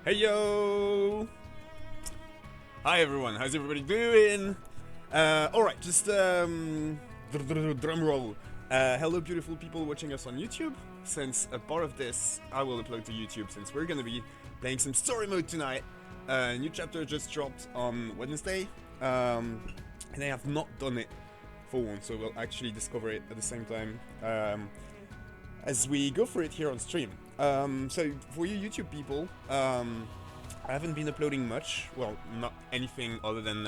Hey yo! Hi everyone, how's everybody doing? Alright, just drum roll. Hello beautiful people watching us on YouTube. Since a part of this I will upload to YouTube since we're gonna be playing some story mode tonight. A new chapter just dropped on Wednesday. And I have not done it for once, so we'll actually discover it at the same time as we go for it here on stream. So for you YouTube people, I haven't been uploading much. Well, not anything other than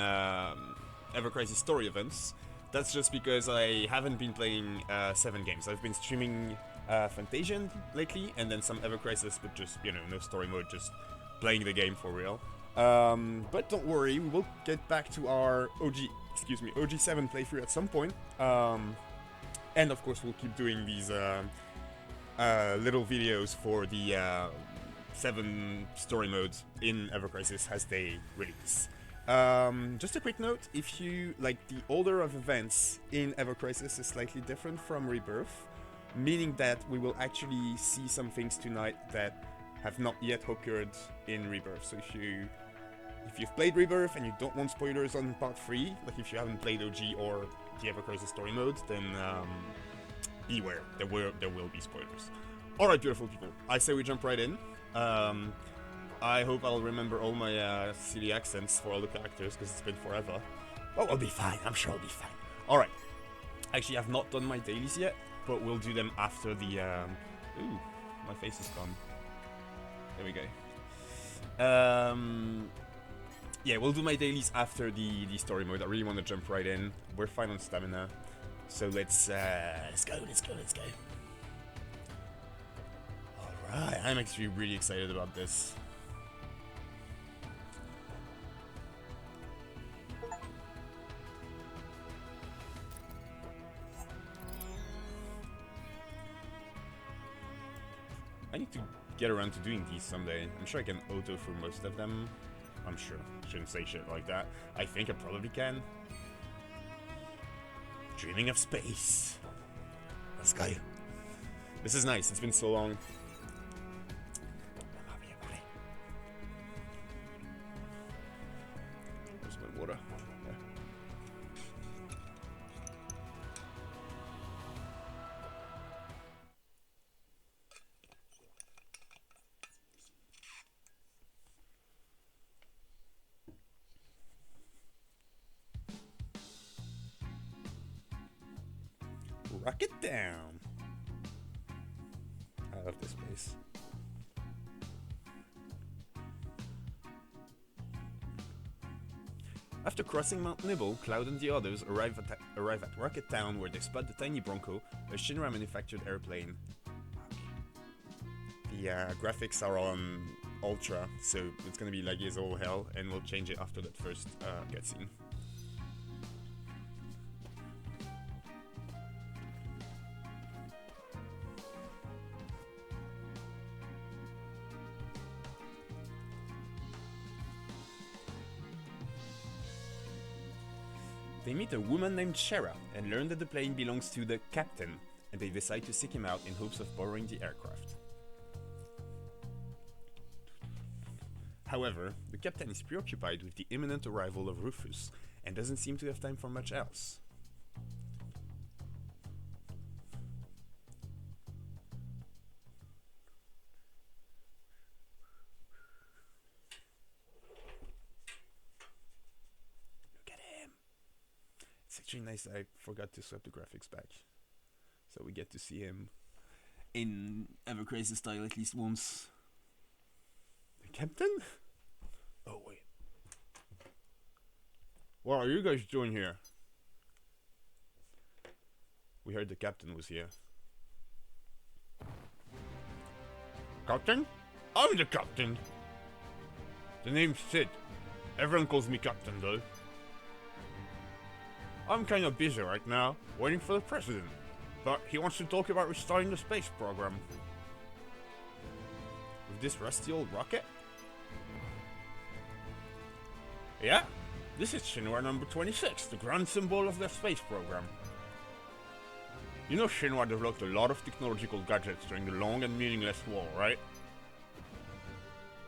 Ever Crisis story events. That's just because I haven't been playing 7 games. I've been streaming Fantasian lately, and then some Ever Crisis, but just, you know, no story mode, just playing the game for real. But don't worry, we will get back to our OG7 playthrough at some point. And of course, we'll keep doing these little videos for the 7 story modes in Ever Crisis as they release. Just a quick note, if you like, the order of events in Ever Crisis is slightly different from Rebirth, meaning that we will actually see some things tonight that have not yet occurred in Rebirth. So if you've played Rebirth and you don't want spoilers on part 3, like if you haven't played OG or the Ever Crisis story mode, then beware, there will be spoilers. Alright, beautiful people, I say we jump right in. I hope I'll remember all my silly accents for all the characters, because it's been forever. Oh, I'll be fine, I'm sure I'll be fine. Alright, actually I've not done my dailies yet, but we'll do them after the... Ooh, my face is gone. There we go. Yeah, we'll do my dailies after the story mode. I really want to jump right in. We're fine on stamina. So let's go. Alright, I'm actually really excited about this. I need to get around to doing these someday. I'm sure I can auto through most of them. I'm sure. Shouldn't say shit like that. I think I probably can. Dreaming of space. Let's go. This is nice. It's been so long. Where's my water? Yeah. Rock it down. I love this place. After crossing Mount Nibble, Cloud and the others arrive at Rocket Town, where they spot the tiny Bronco, a Shinra manufactured airplane. The graphics are on Ultra, so it's gonna be laggy as all hell, and we'll change it after that first cutscene. They meet a woman named Shera and learn that the plane belongs to the captain, and they decide to seek him out in hopes of borrowing the aircraft. However, the captain is preoccupied with the imminent arrival of Rufus and doesn't seem to have time for much else. It's actually nice I forgot to swap the graphics back. So we get to see him in Ever Crisis style at least once. The captain? Oh wait. What are you guys doing here? We heard the captain was here. Captain? I'm the captain! The name's Sid. Everyone calls me captain though. I'm kinda busy right now, waiting for the president, but he wants to talk about restarting the space program. With this rusty old rocket? Yeah, this is Shinra number 26, the grand symbol of the space program. You know Shinra developed a lot of technological gadgets during the long and meaningless war, right?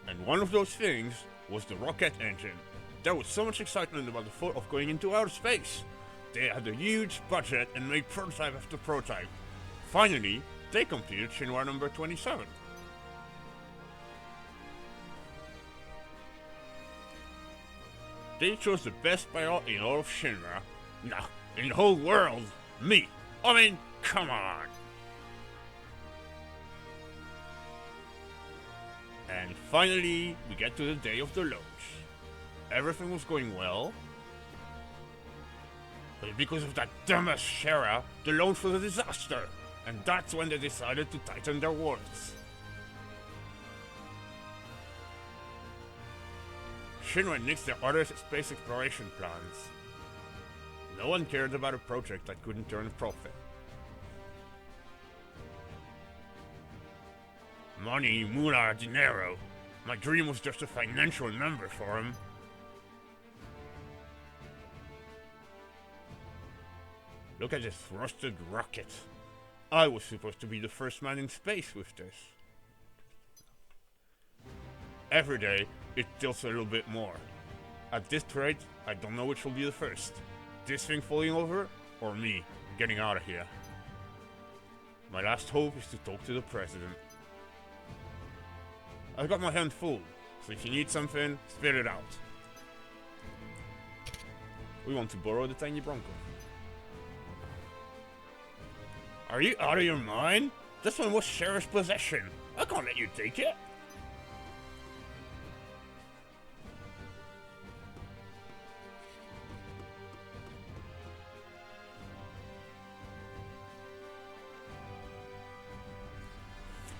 And one of those things was the rocket engine. There was so much excitement about the thought of going into outer space. They had a huge budget and made prototype after prototype. Finally, they completed Shinra number 27. They chose the best pilot in all of Shinra. Nah, in the whole world. Me. I mean, come on. And finally, we get to the day of the launch. Everything was going well. But because of that dumbass Shera, the launch was a disaster. And that's when they decided to tighten their words. Shinra nixed their other space exploration plans. No one cared about a project that couldn't turn a profit. Money, moolah, dinero. My dream was just a financial number for him. Look at this rusted rocket. I was supposed to be the first man in space with this. Every day, it tilts a little bit more. At this rate, I don't know which will be the first. This thing falling over, or me getting out of here. My last hope is to talk to the president. I've got my hand full, so if you need something, spit it out. We want to borrow the tiny Bronco. Are you out of your mind? This one was Sheriff's possession. I can't let you take it.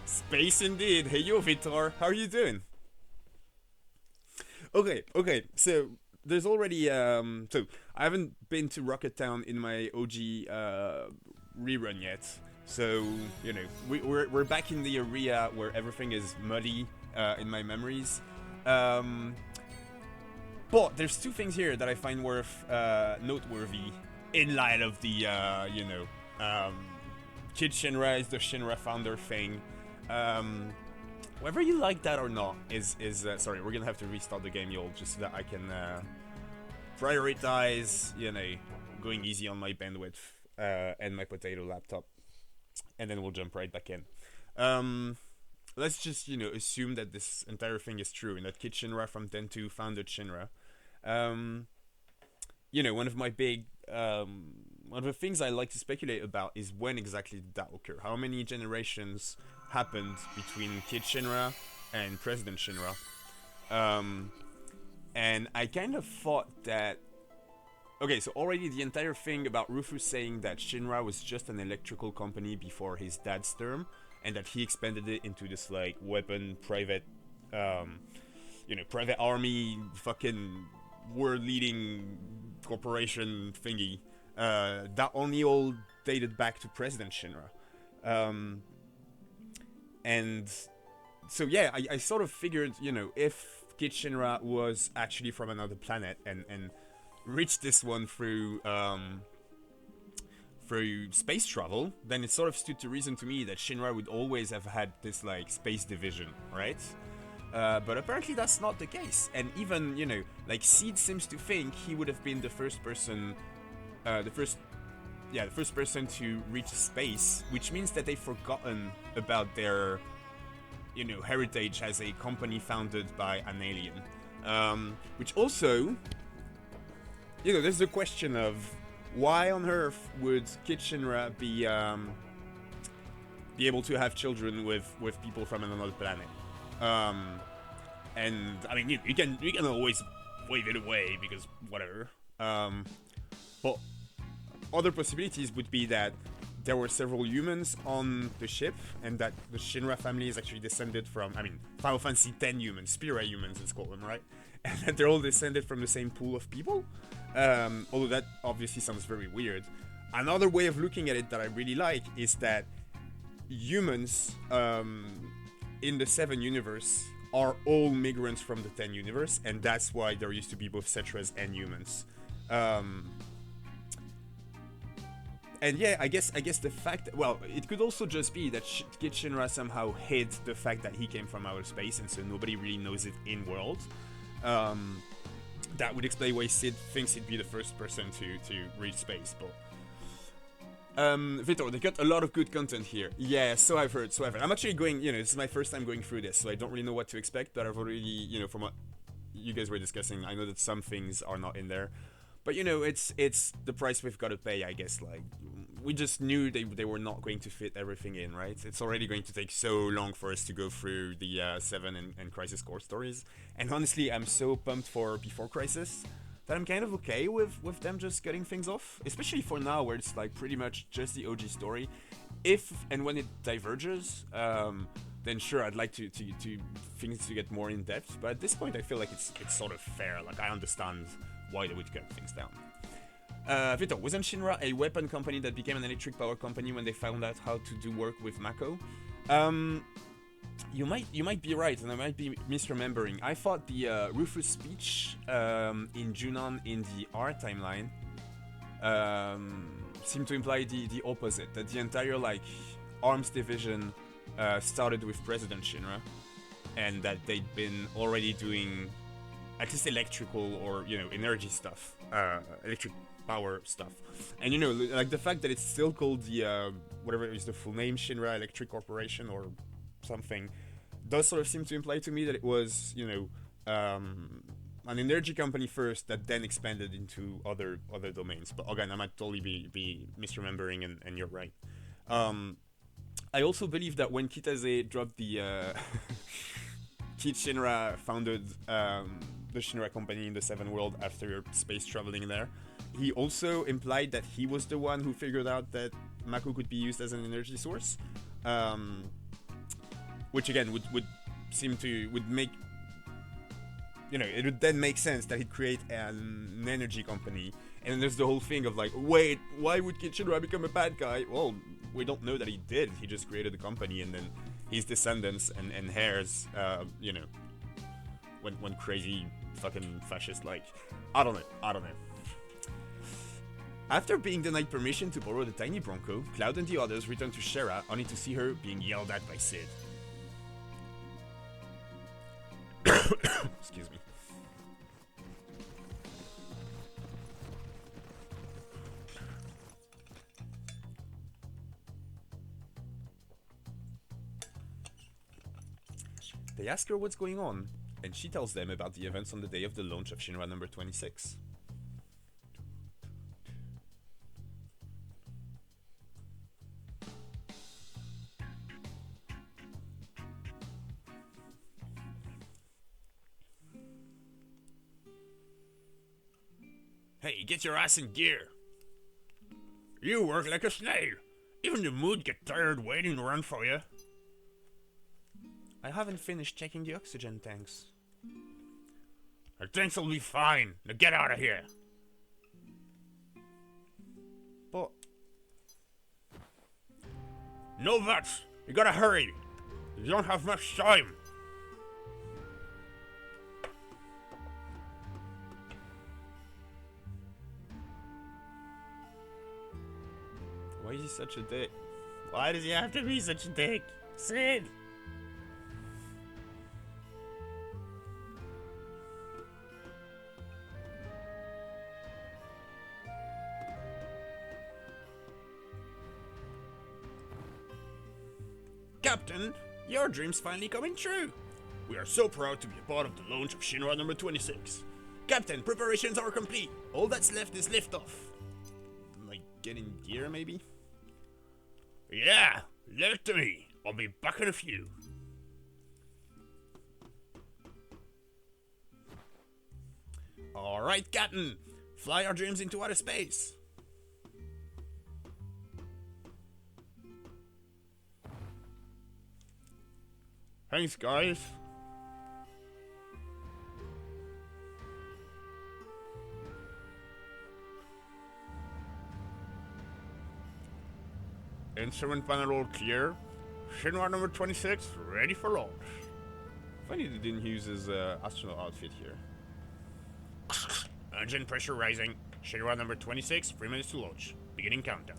Space indeed. Hey yo, Vitor, how are you doing? Okay, so there's already so I haven't been to Rocket Town in my OG rerun yet. So, you know, we're back in the area where everything is muddy in my memories. But there's two things here that I find worth noteworthy in light of the Kid Shinra is the Shinra founder thing. Whether you like that or not is sorry, we're gonna have to restart the game, y'all, just so that I can prioritize, you know, going easy on my bandwidth and my potato laptop, and then we'll jump right back in. Let's just, you know, assume that this entire thing is true and that Kid Shinra from Den 2 founded Shinra. You know, one of the things I like to speculate about is when exactly did that occur? How many generations happened between Kid Shinra and President Shinra? And I kind of thought that... Okay, so already the entire thing about Rufus saying that Shinra was just an electrical company before his dad's term, and that he expanded it into this, like, weapon, private, private army, fucking world-leading corporation thingy. That only all dated back to President Shinra. And so yeah, I sort of figured, you know, if Kid Shinra was actually from another planet and reached this one through space travel, then it sort of stood to reason to me that Shinra would always have had this, like, space division, right? But apparently that's not the case. And even, you know, like, Seed seems to think he would have been the first person to reach space, which means that they've forgotten about their, you know, heritage as a company founded by an alien. Which also, you know, there's the question of why on earth would Kid Shinra be able to have children with people from another planet? And I mean, you can always wave it away because whatever. But other possibilities would be that there were several humans on the ship, and that the Shinra family is actually descended from, I mean, Final Fantasy X humans, Spira humans, let's call them, right? And that they're all descended from the same pool of people. Although that obviously sounds very weird. Another way of looking at it that I really like is that humans in the 7 universe are all migrants from the 10 universe, and that's why there used to be both Cetras and humans. And yeah, I guess the fact, well, it could also just be that Kid Shinra somehow hid the fact that he came from outer space, and so nobody really knows it in world. Um, that would explain why Sid thinks he'd be the first person to reach space. But Vitor, they got a lot of good content here. Yeah, so I've heard. I'm actually going. This is my first time going through this, so I don't really know what to expect. But I've already, from what you guys were discussing, I know that some things are not in there. But it's the price we've got to pay, I guess. Like, we just knew they were not going to fit everything in, right? It's already going to take so long for us to go through the Seven and Crisis Core stories. And honestly, I'm so pumped for Before Crisis that I'm kind of okay with them just cutting things off, especially for now, where it's like pretty much just the OG story. If and when it diverges, then sure, I'd like to things to get more in depth. But at this point, I feel like it's sort of fair. Like, I understand why they would cut things down. Vitor, wasn't Shinra a weapon company that became an electric power company when they found out how to do work with Mako? You might be right, and I might be misremembering. I thought the Rufus speech in Junon in the R timeline seemed to imply the opposite, that the entire arms division started with President Shinra, and that they'd been already doing at least electrical or energy stuff, electric power stuff. And like the fact that it's still called the whatever is the full name, Shinra Electric Corporation or something, does sort of seem to imply to me that it was an energy company first that then expanded into other domains. But again, I might totally be misremembering, and you're right. I also believe that when Kitase dropped the Kid Shinra founded the Shinra company in the Seven World after space traveling there, he also implied that he was the one who figured out that Mako could be used as an energy source, which again would make it would then make sense that he'd create an energy company. And then there's the whole thing of like, wait, why would Kid Shinra become a bad guy? Well, we don't know that he did. He just created a company, and then his descendants and heirs, went crazy fucking fascist like. I don't know. After being denied permission to borrow the tiny Bronco, Cloud and the others return to Shera, only to see her being yelled at by Sid. Excuse me. They ask her what's going on, and she tells them about the events on the day of the launch of Shinra number 26. Hey, get your ass in gear. You work like a snail. Even the mood get tired waiting around for you. I haven't finished checking the oxygen tanks. The tanks will be fine. Now get out of here. But... No vets. You gotta hurry. You don't have much time. Why is he such a dick? Why does he have to be such a dick? Sid! Captain, your dream's finally coming true. We are so proud to be a part of the launch of Shinra number 26. Captain, preparations are complete. All that's left is liftoff. Like, get in gear, maybe? Yeah, leave it to me. I'll be back in a few. Alright, Captain. Fly our dreams into outer space. Thanks, guys. Instrument panel all clear. Shinra number 26 ready for launch. Funny they didn't use his astronaut outfit here. Engine pressure rising. Shinra number 26, 3 minutes to launch. Beginning countdown.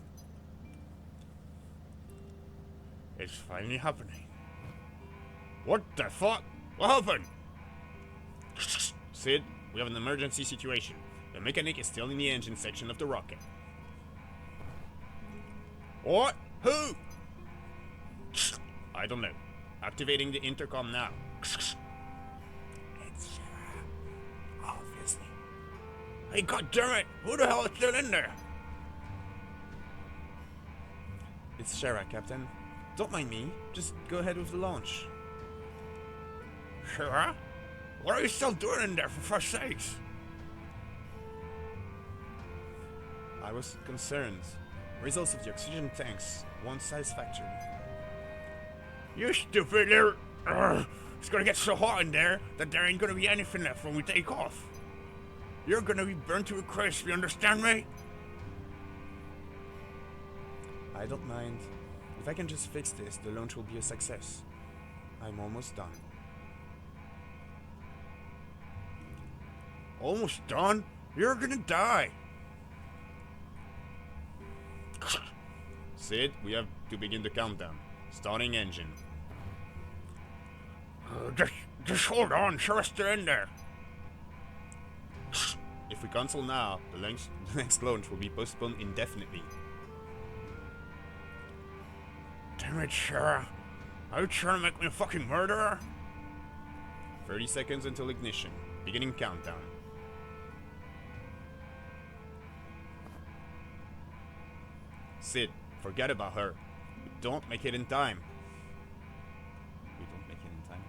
It's finally happening. What the fuck? What happened? Sid, we have an emergency situation. The mechanic is still in the engine section of the rocket. What? Who? I don't know. Activating the intercom now. It's Sarah. Obviously. Hey, goddammit! Who the hell is still in there? It's Shara, Captain. Don't mind me. Just go ahead with the launch. Shara? What are you still doing in there, for fuck's sakes? I was concerned. Results of the oxygen tanks weren't satisfactory. You stupid little... It's gonna get so hot in there that there ain't gonna be anything left when we take off. You're gonna be burnt to a crisp, you understand me? I don't mind. If I can just fix this, the launch will be a success. I'm almost done. Almost done? You're gonna die! Sid, we have to begin the countdown. Starting engine. Just hold on, sure still in there. If we cancel now, the next launch will be postponed indefinitely. Damn it, Sarah. Are you trying to make me a fucking murderer? 30 seconds until ignition. Beginning countdown. Sid, forget about her. We don't make it in time. We don't make it in time.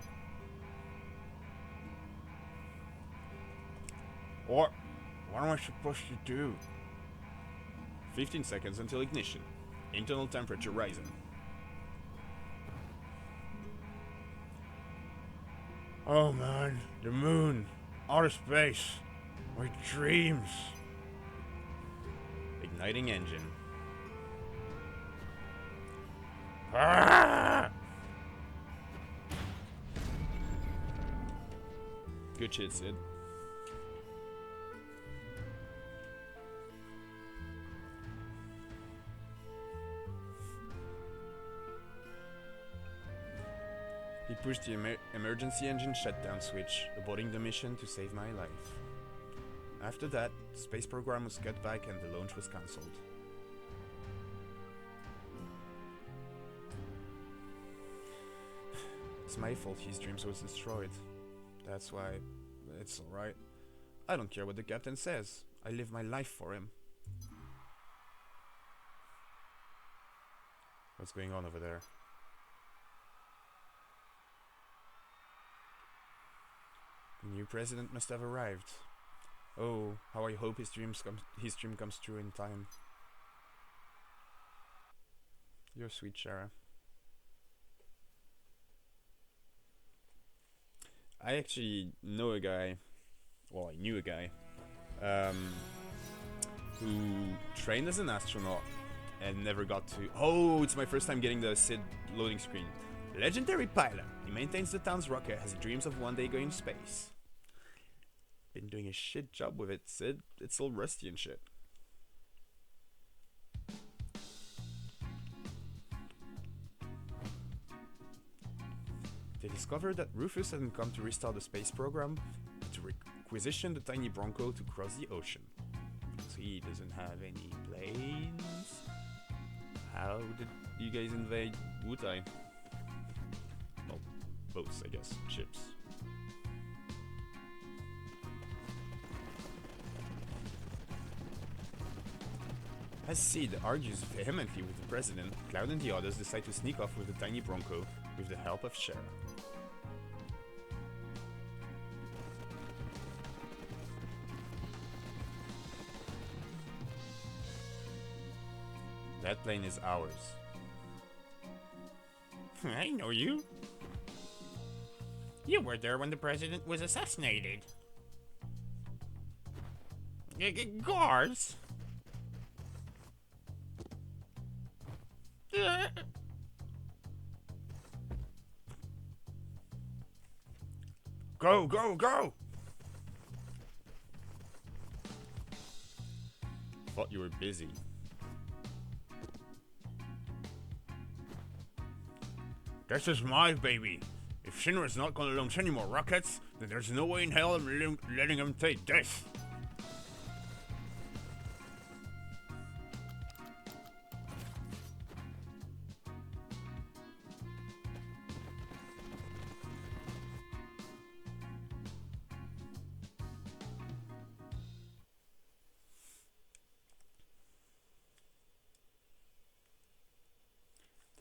What am I supposed to do? 15 seconds until ignition. Internal temperature rising. Oh man, the moon, outer space, my dreams. Igniting engine. Ah! Good shit, Sid. He pushed the emergency engine shutdown switch, aborting the mission to save my life. After that, the space program was cut back and the launch was cancelled. It's my fault his dreams was destroyed. That's why it's alright. I don't care what the captain says. I live my life for him. What's going on over there? The new president must have arrived. Oh, how I hope his dream comes true in time. You're sweet, Shara. I actually know a guy, well, I knew a guy, who trained as an astronaut and never got to... Oh, it's my first time getting the SID loading screen. Legendary pilot. He maintains the town's rocket as he dreams of one day going to space. Been doing a shit job with it, Sid. It's all rusty and shit. They discovered that Rufus hadn't come to restart the space program, but to requisition the tiny Bronco to cross the ocean. So he doesn't have any planes? How did you guys invade Wutai? Well, boats, I guess. Ships. As Sid argues vehemently with the president, Cloud and the others decide to sneak off with the tiny Bronco with the help of Shara. That plane is ours. I know you. You were there when the president was assassinated. Guards? Go, go, go! Thought you were busy. This is my baby. If Shinra's not gonna launch any more rockets, then there's no way in hell I'm letting him take this.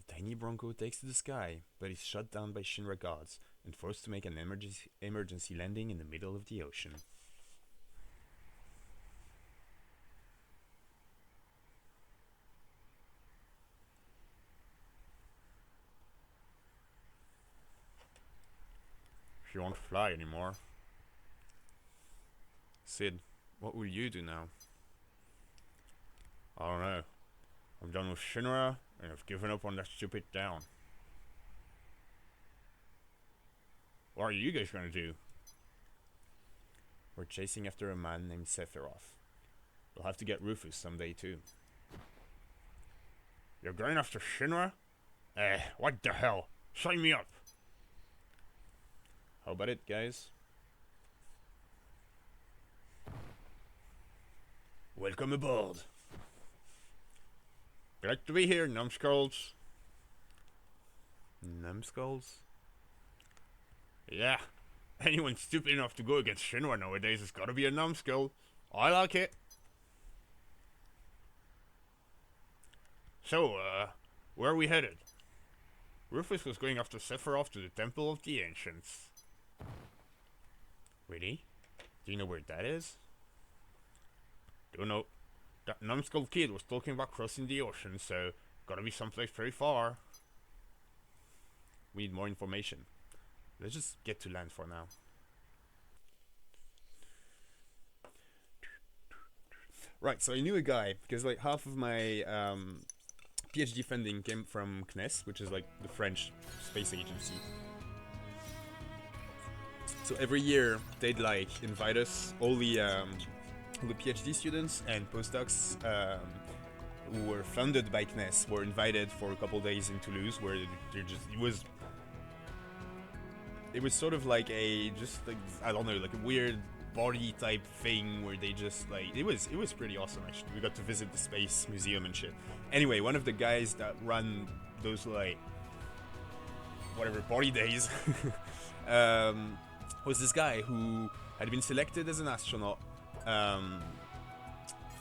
Tiny Bronco takes to the sky, but is shot down by Shinra guards and forced to make an emergency landing in the middle of the ocean. She won't fly anymore. Sid, what will you do now? I don't know. I'm done with Shinra, and I've given up on that stupid town. What are you guys gonna do? We're chasing after a man named Sephiroth. We'll have to get Rufus someday too. You're going after Shinra? What the hell? Sign me up! How about it, guys? Welcome aboard! Glad to be here, numbskulls. Numbskulls? Yeah. Anyone stupid enough to go against Shinra nowadays has gotta be a numbskull. I like it. So, where are we headed? Rufus was going after Sephiroth to the Temple of the Ancients. Really? Do you know where that is? Don't know. That numbskull kid was talking about crossing the ocean, so gotta be someplace pretty far. We need more information. Let's just get to land for now. Right, so I knew a guy, because like half of my PhD funding came from CNES, which is like the French space agency. So every year they'd like invite us, all the PhD students and postdocs who were funded by CNES were invited for a couple days in Toulouse, where it was sort of like a I don't know, like a weird body type thing where they just like it was pretty awesome actually. We got to visit the space museum and shit. Anyway, one of the guys that run those like whatever body days was this guy who had been selected as an astronaut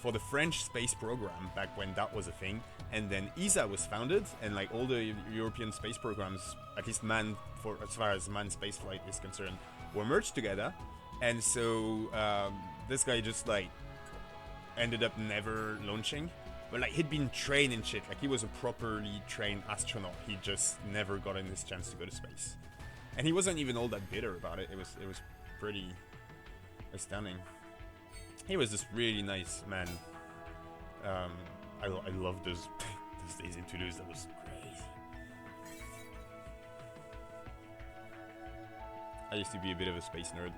for the French space program back when that was a thing, and then ESA was founded, and like all the European space programs, at least as far as manned spaceflight is concerned, were merged together. And so this guy just like ended up never launching, but like he'd been trained and shit, like he was a properly trained astronaut. He just never got in this chance to go to space, and he wasn't even all that bitter about it. It was pretty astounding. He was this really nice man. I loved those days in Toulouse. That was crazy. I used to be a bit of a space nerd.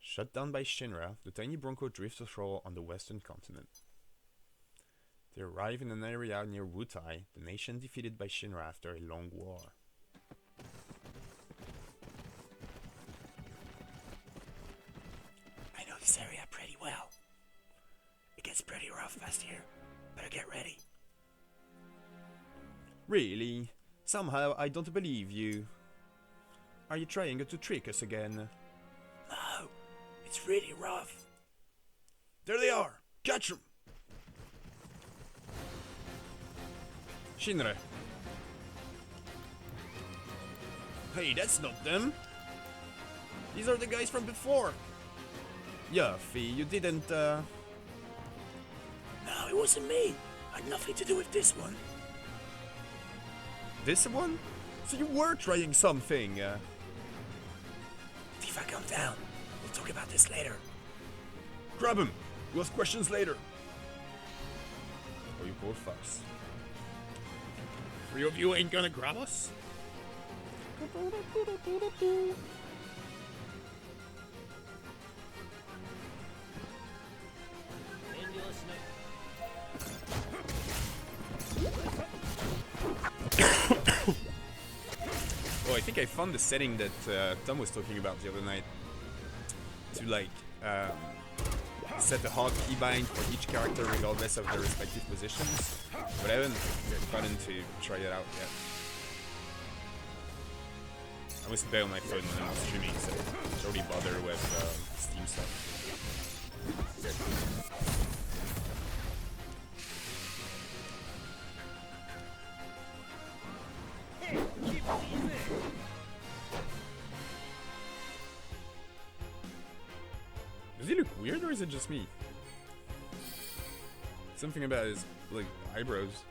Shut down by Shinra, the tiny Bronco drifts ashore on the western continent. They arrive in an area near Wutai, the nation defeated by Shinra after a long war. I know this area pretty well. It gets pretty rough past here. Better get ready. Really? Somehow I don't believe you. Are you trying to trick us again? No, it's really rough. There they are! Catch them! Shinra. Hey, that's not them! These are the guys from before! Yeah, Fee, you didn't, No, it wasn't me. I had nothing to do with this one. This one? So you were trying something, Tifa, calm down. We'll talk about this later. Grab him! We'll ask questions later. Are you both of us. 3 of you ain't gonna grab us? Oh, I think I found the setting that Tom was talking about the other night. To like set a hard keybind for each character regardless of their respective positions. But I haven't gotten to try it out yet. I was there on my phone when I was streaming, so I don't really bother with Steam stuff. Does he look weird or is it just me? Something about his, like, eyebrows.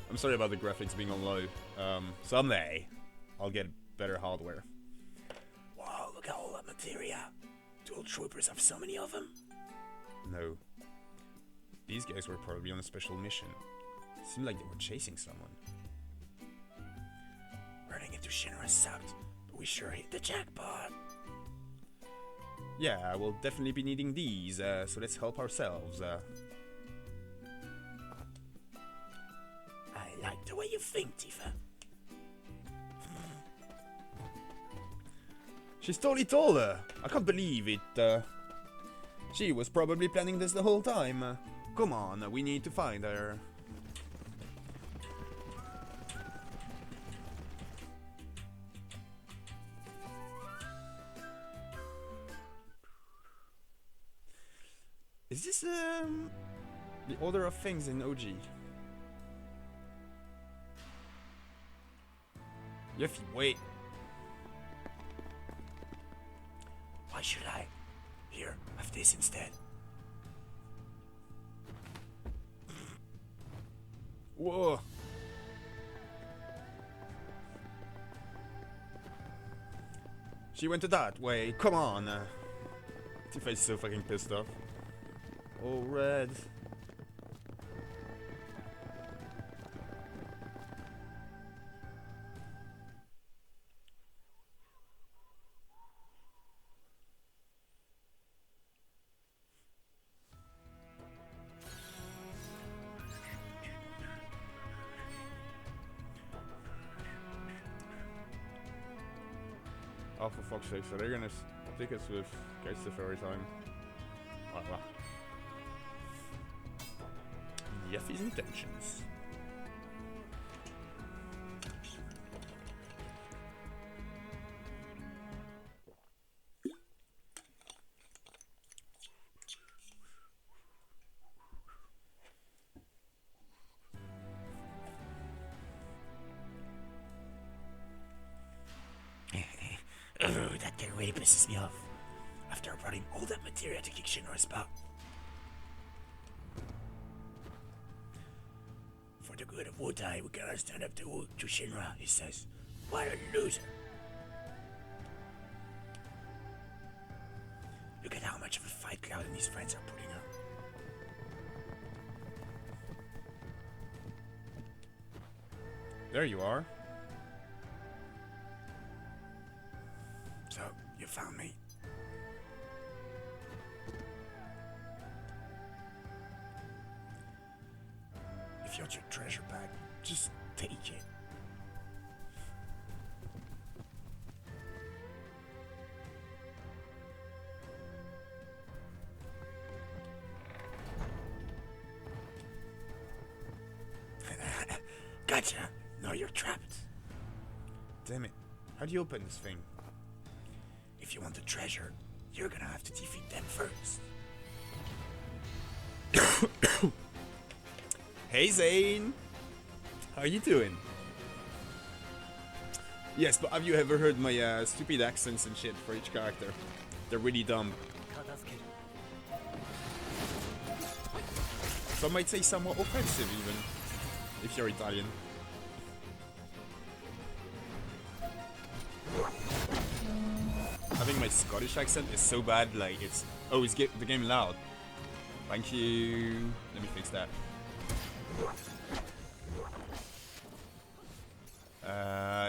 I'm sorry about the graphics being on low. Someday, I'll get better hardware. Wow, look at all that materia. Do all troopers have so many of them? No. These guys were probably on a special mission. Seemed like they were chasing someone. Running into Shinra sucked, but we sure hit the jackpot. Yeah, we'll definitely be needing these, so let's help ourselves. I like the way you think, Tifa. She's totally taller. I can't believe it. She was probably planning this the whole time. Come on, we need to find her. Is this the order of things in OG? Yuffie, wait. Why should I? Here, have this instead. Whoa. She went to that way. Come on. Tifa's so fucking pissed off. Oh, red. Oh, for fuck's sake, so they're gonna take us with Geistef every time. Oh, wow. Yuffie's intentions. That guy really pisses me off. After I brought him all that materia to kick Shinra's butt. For the good of Wutai, we gotta stand up to Shinra, he says. What a loser. Look at how much of a fight Cloud and his friends are putting up. There you are. So, you found me. If you want your treasure back, just take it. Gotcha. Now you're trapped. Damn it. How do you open this thing? If you want the treasure, you're gonna have to defeat them first. Hey Zane! How you doing? Yes, but have you ever heard my stupid accents and shit for each character? They're really dumb. Some might say somewhat offensive even, if you're Italian. Having my Scottish accent is so bad, like it's... Oh, is the game loud? Thank you. Let me fix that.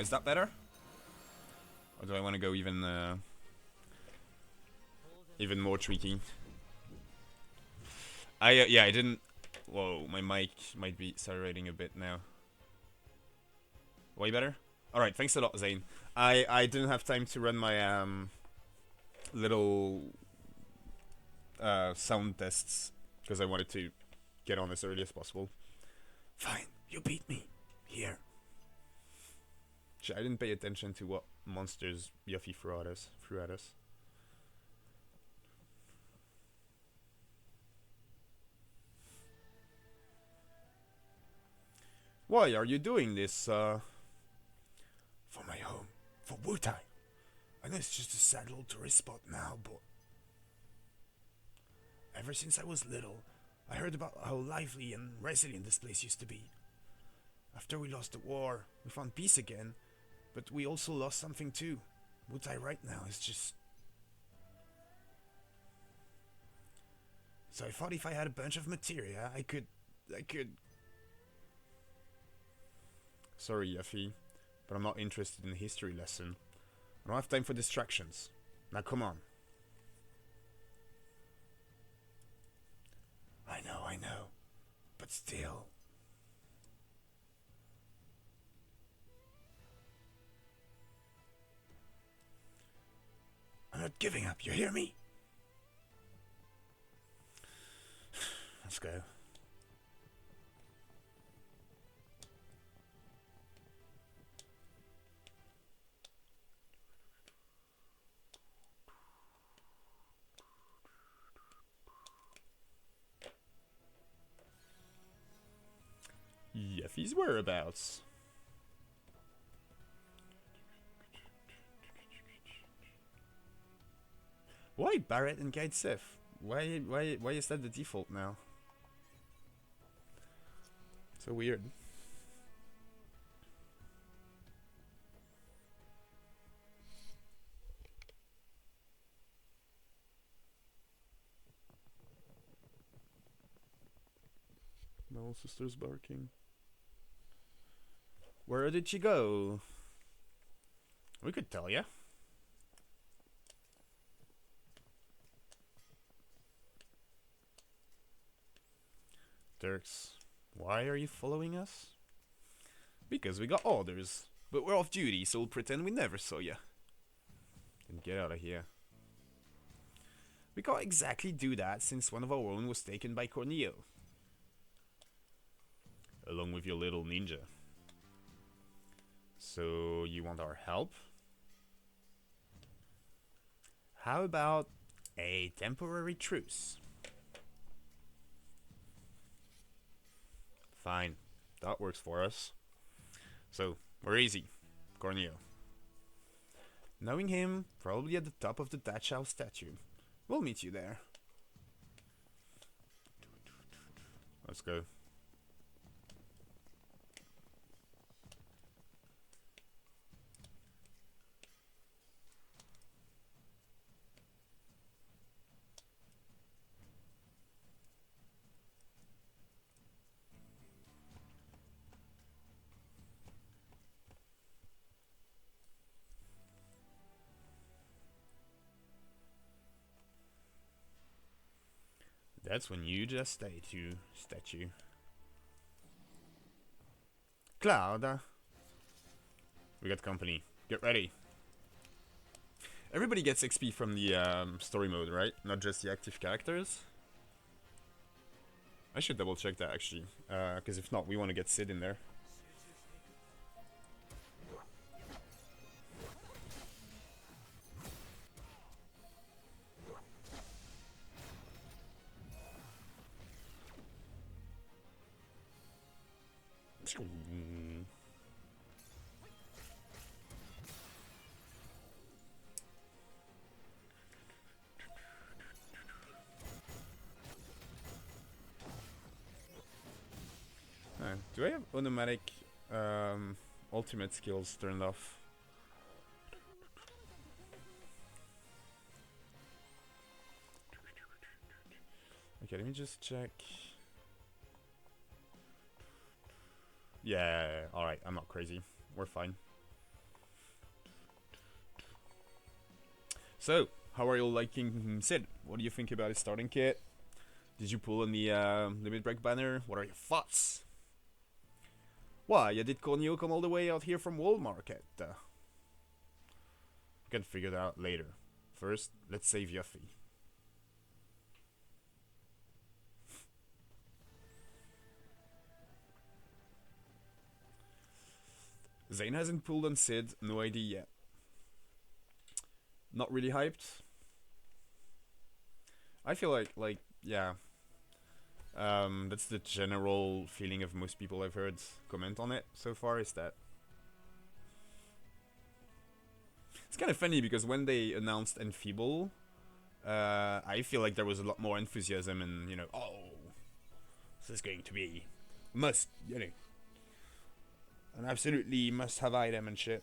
Is that better? Or do I want to go even more tricky? Yeah, I didn't. Whoa, my mic might be saturating a bit now. Way better? Alright, thanks a lot, Zane. I didn't have time to run my little sound tests because I wanted to get on as early as possible. Fine, you beat me. Here. I didn't pay attention to what monsters Yuffie threw at us. Why are you doing this, For my home. For Wutai. I know it's just a sad little tourist spot now, but... Ever since I was little, I heard about how lively and resilient this place used to be. After we lost the war, we found peace again, but we also lost something too. Wutai right now is just... So I thought if I had a bunch of materia, I could... Sorry, Yuffie, but I'm not interested in a history lesson. I don't have time for distractions. Now come on. I know. But still... I'm not giving up, you hear me? Let's go. Yuffie's whereabouts. Why Barret and Guide Sif? Why is that the default now? So weird. My old sister's barking. Where did she go? We could tell ya. Dirks, why are you following us? Because we got orders. But we're off duty, so we'll pretend we never saw ya. And get out of here. We can't exactly do that since one of our own was taken by Corneo. Along with your little ninja. So, you want our help? How about a temporary truce? Fine, that works for us. So, we're easy. Corneo. Knowing him, probably at the top of the Dachau statue. We'll meet you there. Let's go. That's when you just statue. Cloud. We got company. Get ready. Everybody gets XP from the story mode, right? Not just the active characters. I should double check that actually, because if not, we want to get Sid in there. Do I have automatic ultimate skills turned off? Okay, let me just check. Yeah, alright, I'm not crazy. We're fine. So, how are you liking Sid? What do you think about his starting kit? Did you pull on the limit break banner? What are your thoughts? Why, did Konyo come all the way out here from Walmart? We can figure that out later. First, let's save Yuffie. Zane hasn't pulled on Sid, no idea yet. Not really hyped. I feel like, yeah. That's the general feeling of most people I've heard comment on it so far, is that it's kind of funny because when they announced Enfeeble, I feel like there was a lot more enthusiasm and, you know, oh, this is going to be must, you know, an absolutely must-have item and shit.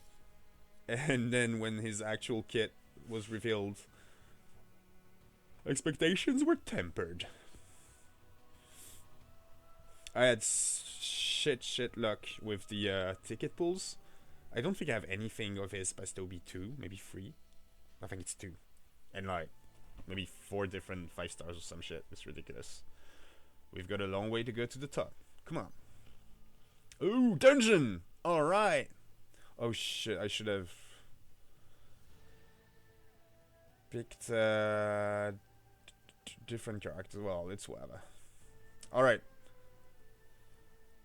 And then when his actual kit was revealed, expectations were tempered. I had shit luck with the ticket pulls. I don't think I have anything of his past OB2, maybe 3. I think it's 2. And like, maybe 4 different 5 stars or some shit. It's ridiculous. We've got a long way to go to the top. Come on. Ooh, dungeon! Alright. Oh shit, I should have picked different characters. Well, it's whatever. Alright.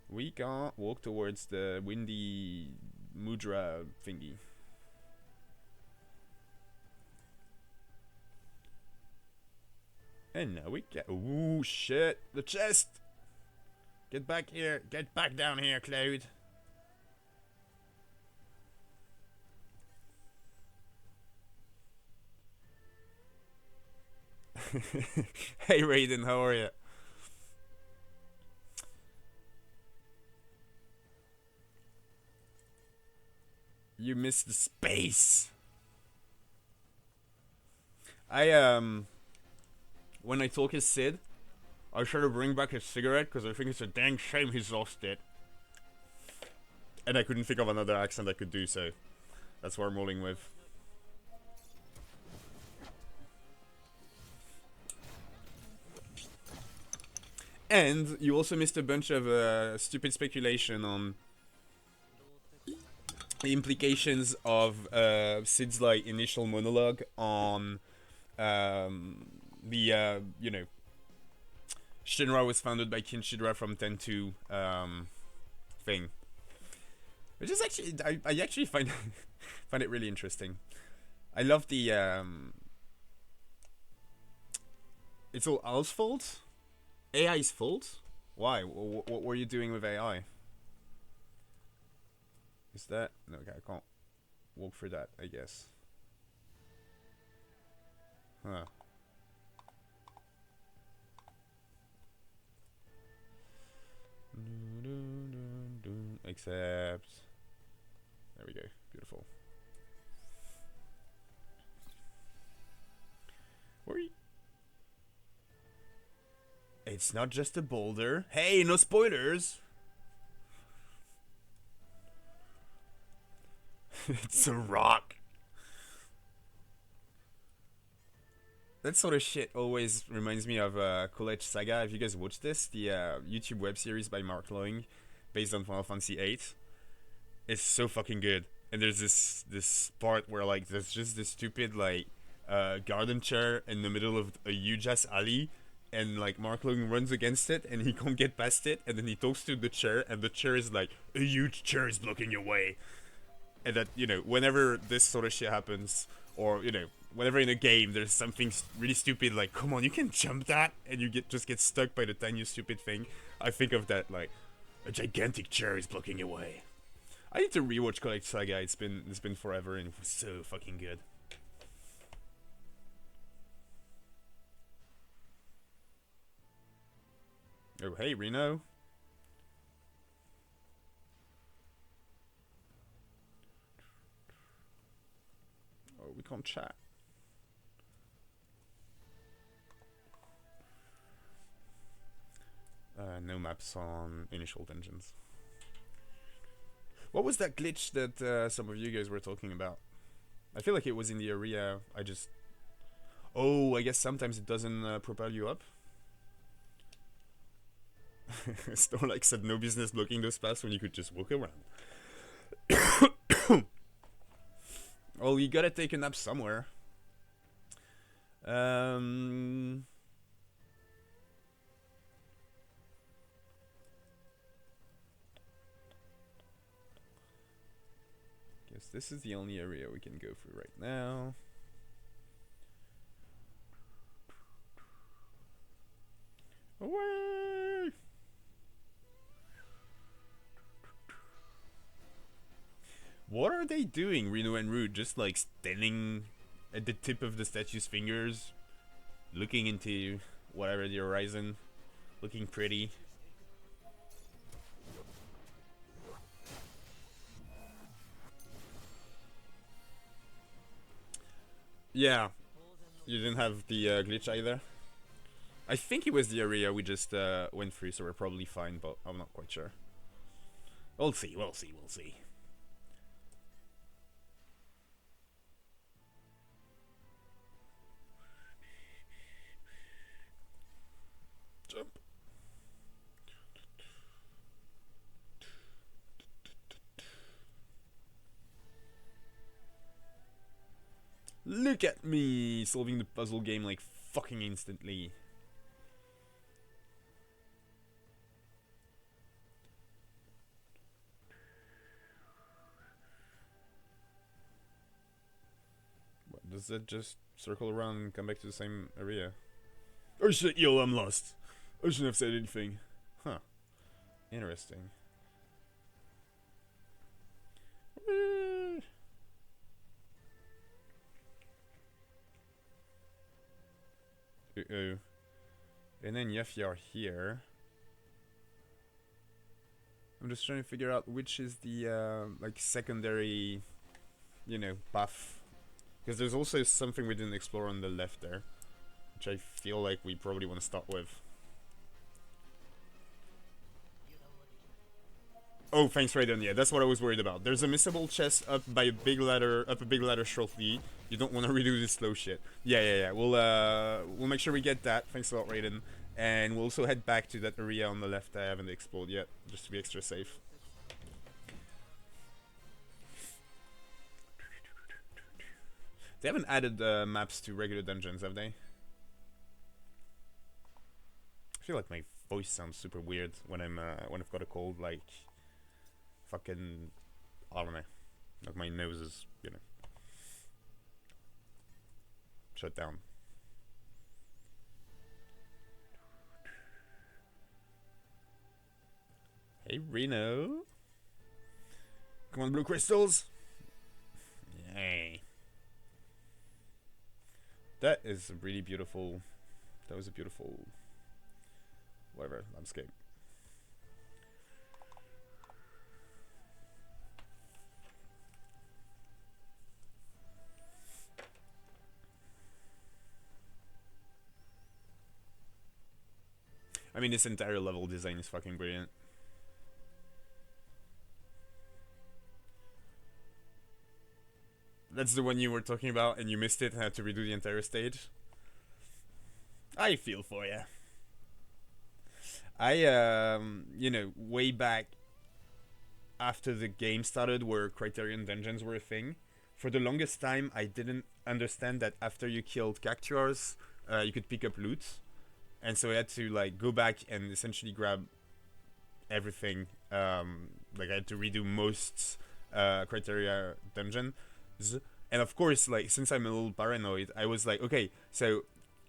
We can walk towards the windy mudra thingy. And now we get. Ooh, shit! The chest! Get back here! Get back down here, Cloud! Hey Raiden, how are you? You missed the space! When I talk as Sid, I try to bring back his cigarette because I think it's a dang shame he's lost it. And I couldn't think of another accent I could do, so that's what I'm rolling with. And you also missed a bunch of stupid speculation on the implications of Sid's like initial monologue on the you know, Shinra was founded by Kinshidra from Tentu thing, which is actually I actually find find it really interesting. I love the it's all Al's fault, AI's fault. Why? What were you doing with AI? Is that no? Okay, I can't walk through that, I guess. Huh. Except there we go. Beautiful. Where are you? It's not just a boulder. Hey, no spoilers. It's a rock. That sort of shit always reminds me of College Saga. Have you guys watched this? The YouTube web series by Mark Loing, based on Final Fantasy VIII. It's so fucking good. And there's this part where like there's just this stupid like garden chair in the middle of a huge ass alley, and like Mark Logan runs against it and he can't get past it, and then he talks to the chair and the chair is like, a huge chair is blocking your way. And that, you know, whenever this sort of shit happens, or, you know, whenever in a game there's something really stupid like, come on, you can jump that, and you just get stuck by the tiny stupid thing, I think of that, like, a gigantic chair is blocking your way. I need to rewatch Collect Saga. It's been forever and it was so fucking good. Oh hey Reno. Oh, we can't chat. No maps on initial dungeons. What was that glitch that some of you guys were talking about? I feel like it was in the area. I just... Oh, I guess sometimes it doesn't propel you up. Snorlax had no business blocking those paths when you could just walk around. Well, you gotta take a nap somewhere. Guess this is the only area we can go through right now. Away! What are they doing, Reno and Rude? Just like standing at the tip of the statue's fingers, looking into whatever the horizon, looking pretty. Yeah, you didn't have the glitch either. I think it was the area we just went through, so we're probably fine, but I'm not quite sure. We'll see, we'll see, we'll see. Jump. Look at me solving the puzzle game like fucking instantly. What, does that just circle around and come back to the same area? Oh shit, yo, I'm lost. I shouldn't have said anything. Huh. Interesting. Uh-oh. And then Yuffie are here. I'm just trying to figure out which is the like secondary, you know, path. Because there's also something we didn't explore on the left there, which I feel like we probably want to start with. Oh, thanks, Raiden. Yeah, that's what I was worried about. There's a missable chest up by a big ladder, shortly. You don't want to redo this slow shit. Yeah. We'll make sure we get that. Thanks a lot, Raiden. And we'll also head back to that area on the left I haven't explored yet, just to be extra safe. They haven't added maps to regular dungeons, have they? I feel like my voice sounds super weird when I've got a cold, like fucking, I don't know, like my nose is, you know, shut down. Hey, Reno. Come on, blue crystals. Yay. That is a really beautiful, that was a beautiful, whatever, landscape. I mean, this entire level design is fucking brilliant. That's the one you were talking about and you missed it and had to redo the entire stage. I feel for ya. I, you know, way back after the game started where Criterion Dungeons were a thing, for the longest time I didn't understand that after you killed Cactuars, you could pick up loot. And so I had to like go back and essentially grab everything. Like I had to redo most criteria dungeons. And of course, like since I'm a little paranoid, I was like, okay, so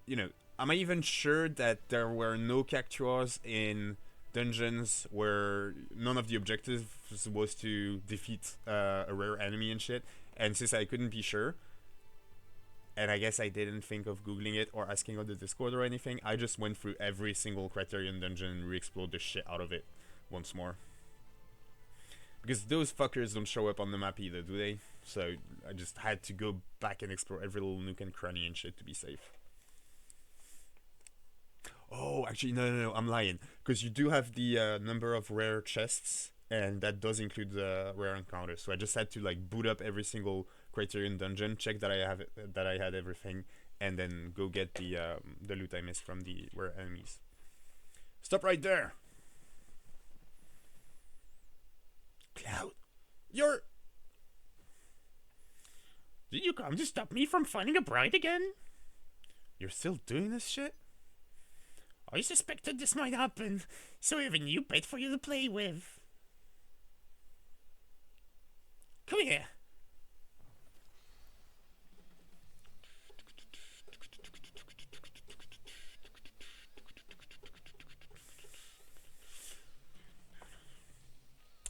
you know, am I even sure that there were no Cactuars in dungeons where none of the objectives was to defeat a rare enemy and shit? And since I couldn't be sure, and I guess I didn't think of googling it or asking on the Discord or anything, I just went through every single Criterion dungeon and re-explored the shit out of it once more. Because those fuckers don't show up on the map either, do they? So I just had to go back and explore every little nook and cranny and shit to be safe. Oh, actually, no, I'm lying. Because you do have the number of rare chests, and that does include the rare encounters. So I just had to like boot up every single Criterion dungeon, check that that I had everything, and then go get the loot I missed from the rare enemies. Stop right there, Cloud, you're. did you come to stop me from finding a bride again? You're still doing this shit? I suspected this might happen, so I have a new pet for you to play with. Come here.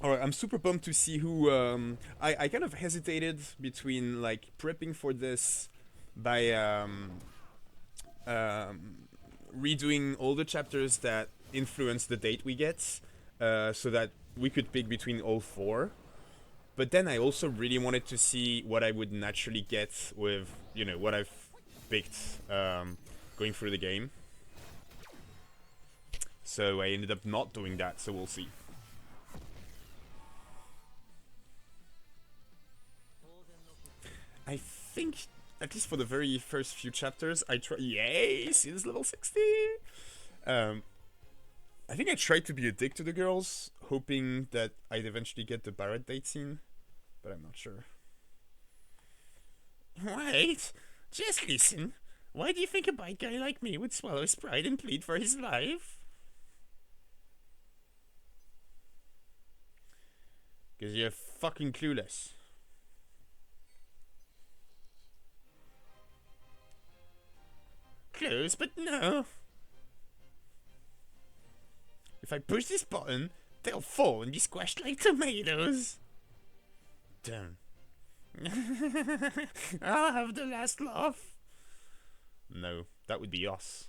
Alright, I'm super bummed to see who. I kind of hesitated between like prepping for this by redoing all the chapters that influence the date we get, so that we could pick between all four. But then I also really wanted to see what I would naturally get with, you know, what I've picked going through the game. So I ended up not doing that, so we'll see. I think, at least for the very first few chapters, I try. Yay! See this level 60? I think I tried to be a dick to the girls, hoping that I'd eventually get the Barrett date scene, but I'm not sure. Wait, just listen. Why do you think a bad guy like me would swallow his pride and plead for his life? Because you're fucking clueless. Close, but no. If I push this button, They'll fall and be squashed like tomatoes. damn. I'll have the last laugh. No, that would be us.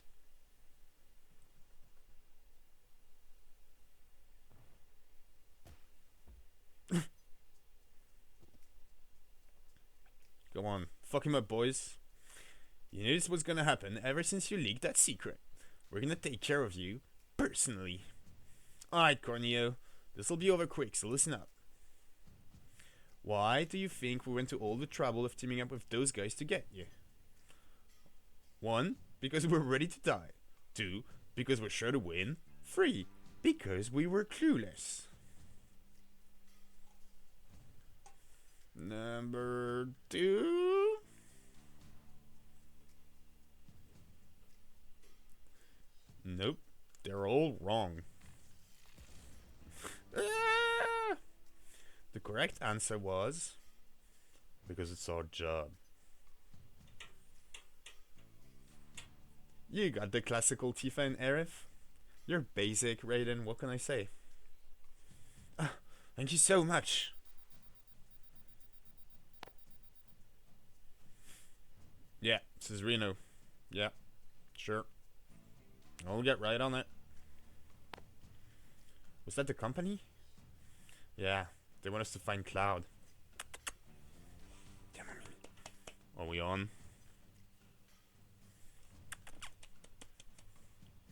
Go on, fuck him up, boys. You knew this was gonna happen ever since you leaked that secret. We're gonna take care of you, personally. Alright, Corneo, this'll be over quick, so listen up. Why do you think we went to all the trouble of teaming up with those guys to get you? 1. Because we're ready to die. 2. Because we're sure to win. 3. Because we were clueless. Number 2. Nope, they're all wrong. The correct answer was because it's our job. You got the classical Tifa and Aerith. You're basic, Raiden, what can I say? Thank you so much. Yeah, this is Reno. Yeah, sure. I'll get right on it. Was that the company? Yeah, they want us to find Cloud. Are we on?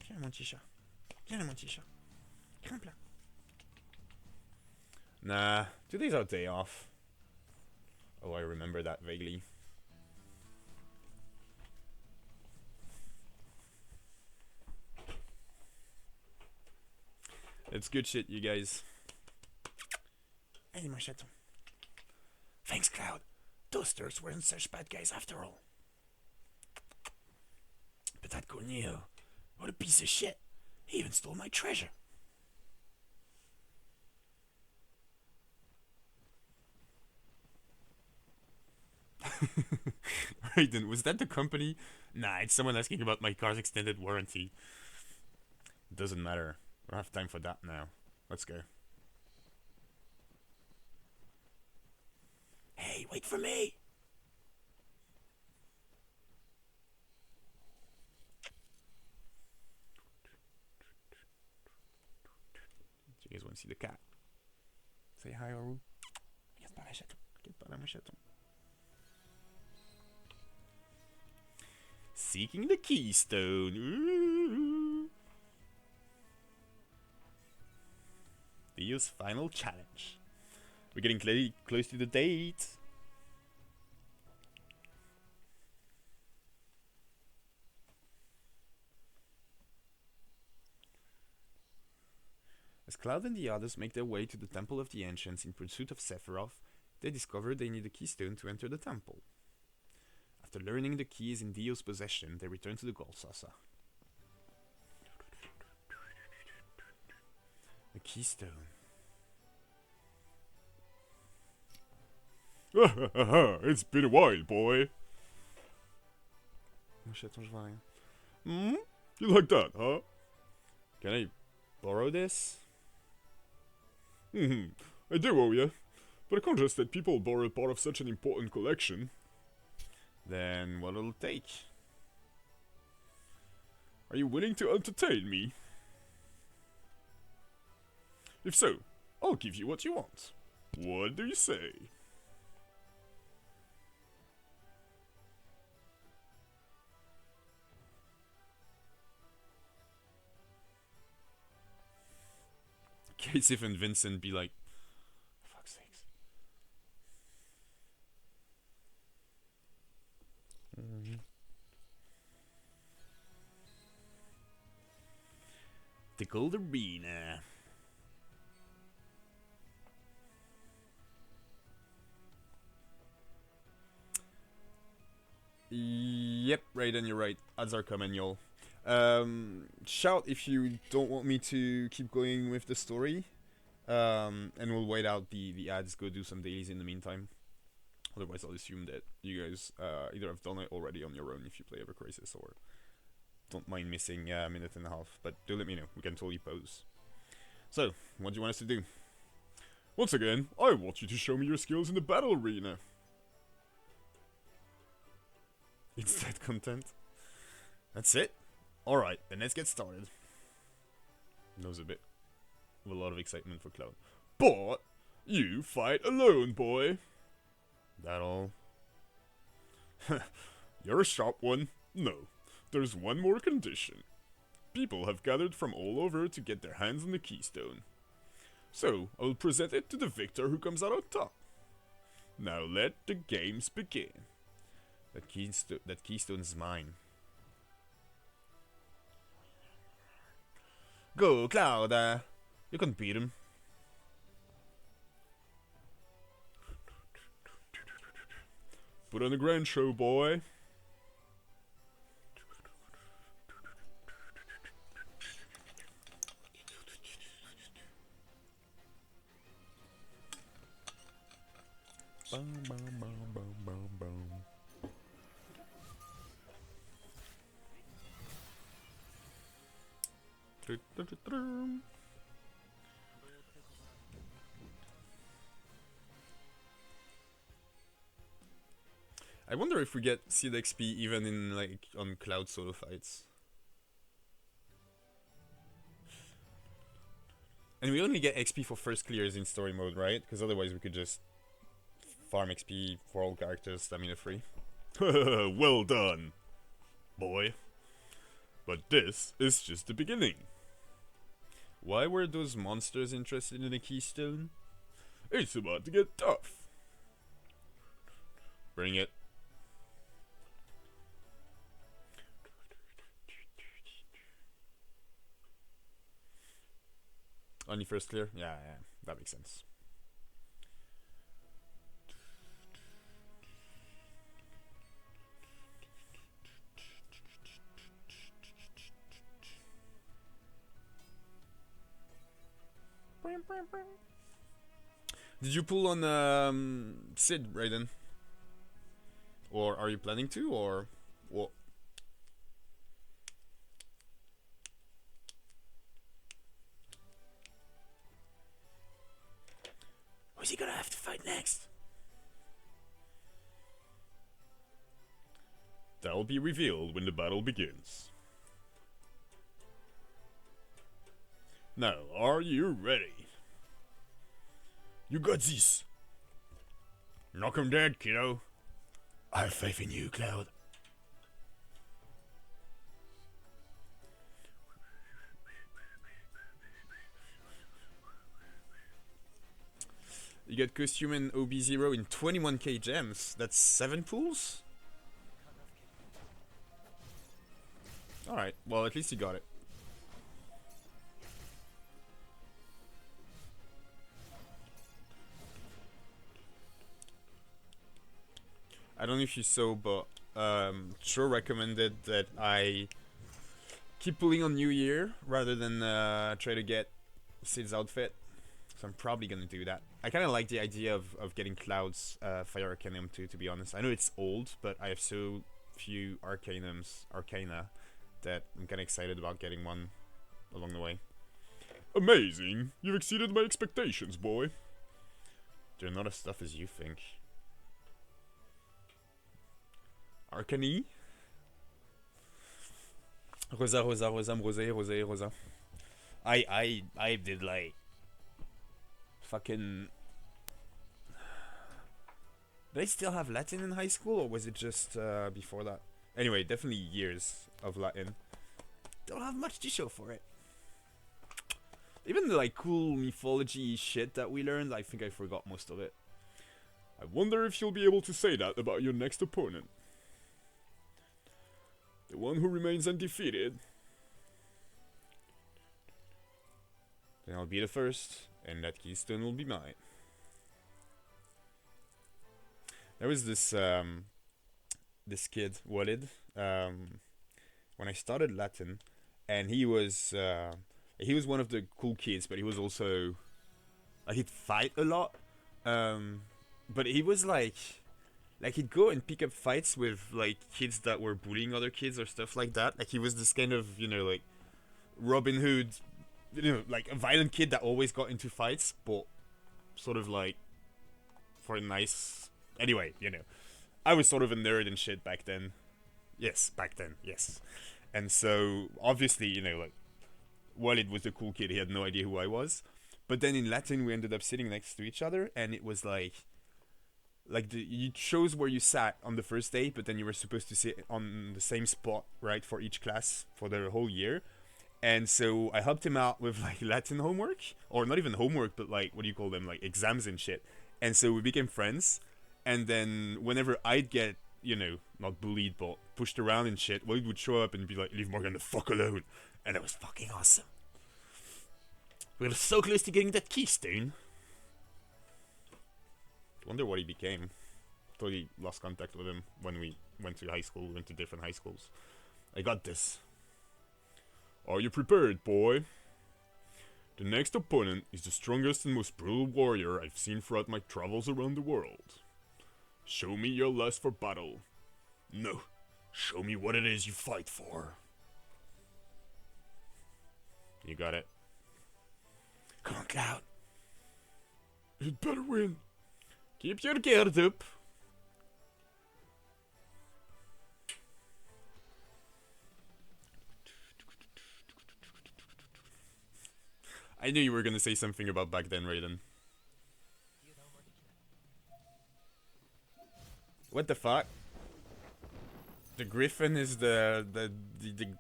Viens mon petit chat. Viens mon petit chat. Grimpe là. Nah, today's our day off. Oh, I remember that vaguely. It's good shit, you guys. Allez mon chaton. Thanks, Cloud. Toasters weren't such bad guys after all. But that Corneo, what a piece of shit. He even stole my treasure. Raiden, was that the company? Nah, it's someone asking about my car's extended warranty. Doesn't matter. I don't have time for that now. Let's go. Hey, wait for me. Do you guys want to see the cat? Say hi, Oru. Regarde par la chaton. Regarde par là, mon chaton. Seeking the keystone. Ooh. Dio's final challenge. We're getting close to the date. As Cloud and the others make their way to the Temple of the Ancients in pursuit of Sephiroth, they discover they need a keystone to enter the temple. After learning the key is in Dio's possession, they return to the Gold Saucer. The keystone. It's been a while, boy. Oh shit, attends, je vois rien. Hmm? You like that, huh? Can I borrow this? I do owe you. But I can't just let people borrow part of such an important collection. Then what it'll take? Are you willing to entertain me? If so, I'll give you what you want. What do you say? Casey and Vincent be like, for fuck's sakes. The Gold Arena. Yep, Raiden, you're right. Ads are coming, y'all. Shout if you don't want me to keep going with the story. And we'll wait out the ads, go do some dailies in the meantime. Otherwise, I'll assume that you guys either have done it already on your own if you play Ever Crisis, or don't mind missing a minute and a half. But do let me know, we can totally pause. So, what do you want us to do? Once again, I want you to show me your skills in the battle arena. It's that content. That's it? Alright, then let's get started. That was a bit of a lot of excitement for Cloud. But you fight alone, boy. That all? You're a sharp one. No, there's one more condition. People have gathered from all over to get their hands on the keystone. So, I'll present it to the victor who comes out on top. Now let the games begin. That keystone's mine. Go, Cloud! You can beat him. Put on a grand show, boy. Bum, bum, bum, bum, bum, bum. I wonder if we get seed XP even in like on Cloud solo fights. And we only get XP for first clears in story mode, right? Because otherwise we could just farm XP for all characters stamina free. Well done, boy. But this is just the beginning. Why were those monsters interested in the keystone? It's about to get tough. Bring it. Only first clear? Yeah, that makes sense. Did you pull on Sid, Raiden? Or are you planning to, or what? Who's he gonna have to fight next? That'll be revealed when the battle begins. Now, are you ready? You got this. Knock him dead, kiddo. I have faith in you, Cloud. You get costume and OB0 in 21k gems. That's 7 pools? Alright, well at least you got it. I don't know if you saw, but Tro recommended that I keep pulling on New Year rather than try to get Sid's outfit. So I'm probably gonna do that. I kind of like the idea of getting Cloud's Fire Arcanum too, to be honest. I know it's old, but I have so few Arcana, that I'm kind of excited about getting one along the way. Amazing! You've exceeded my expectations, boy. They're not as tough as you think. Arcany? Rosa, Rosa. I did like fucking. Did I still have Latin in high school, or was it just before that? Anyway, definitely years of Latin. Don't have much to show for it. Even the like cool mythology shit that we learned, I think I forgot most of it. I wonder if you'll be able to say that about your next opponent. The one who remains undefeated. Then I'll be the first, and that keystone will be mine. There was this this kid, Walid, when I started Latin, and he was one of the cool kids, but he was also like he'd fight a lot, but he was like he'd go and pick up fights with like kids that were bullying other kids or stuff like that. Like he was this kind of, you know, like Robin Hood, you know, like a violent kid that always got into fights, but sort of like for a nice. Anyway, you know, I was sort of a nerd and shit back then. Yes, back then, yes. And so obviously, you know, like Walid was the cool kid. He had no idea who I was. But then in Latin, we ended up sitting next to each other, and it was like you chose where you sat on the first day, but then you were supposed to sit on the same spot, right, for each class for the whole year. And so I helped him out with like Latin homework, or not even homework, but like, what do you call them, like exams and shit. And so we became friends. And then whenever I'd get, you know, not bullied, but pushed around and shit, Wade would show up and be like, leave Morgan the fuck alone. And it was fucking awesome. We were so close to getting that keystone. Wonder what he became. Totally lost contact with him when we went to high school. We went to different high schools. I got this. Are you prepared, boy? The next opponent is the strongest and most brutal warrior I've seen throughout my travels around the world. Show me your lust for battle. No, show me what it is you fight for. You got it. Come on, Cloud. You'd better win. Keep your guard up. I knew you were gonna say something about back then, Raiden. What the fuck? The Griffin is the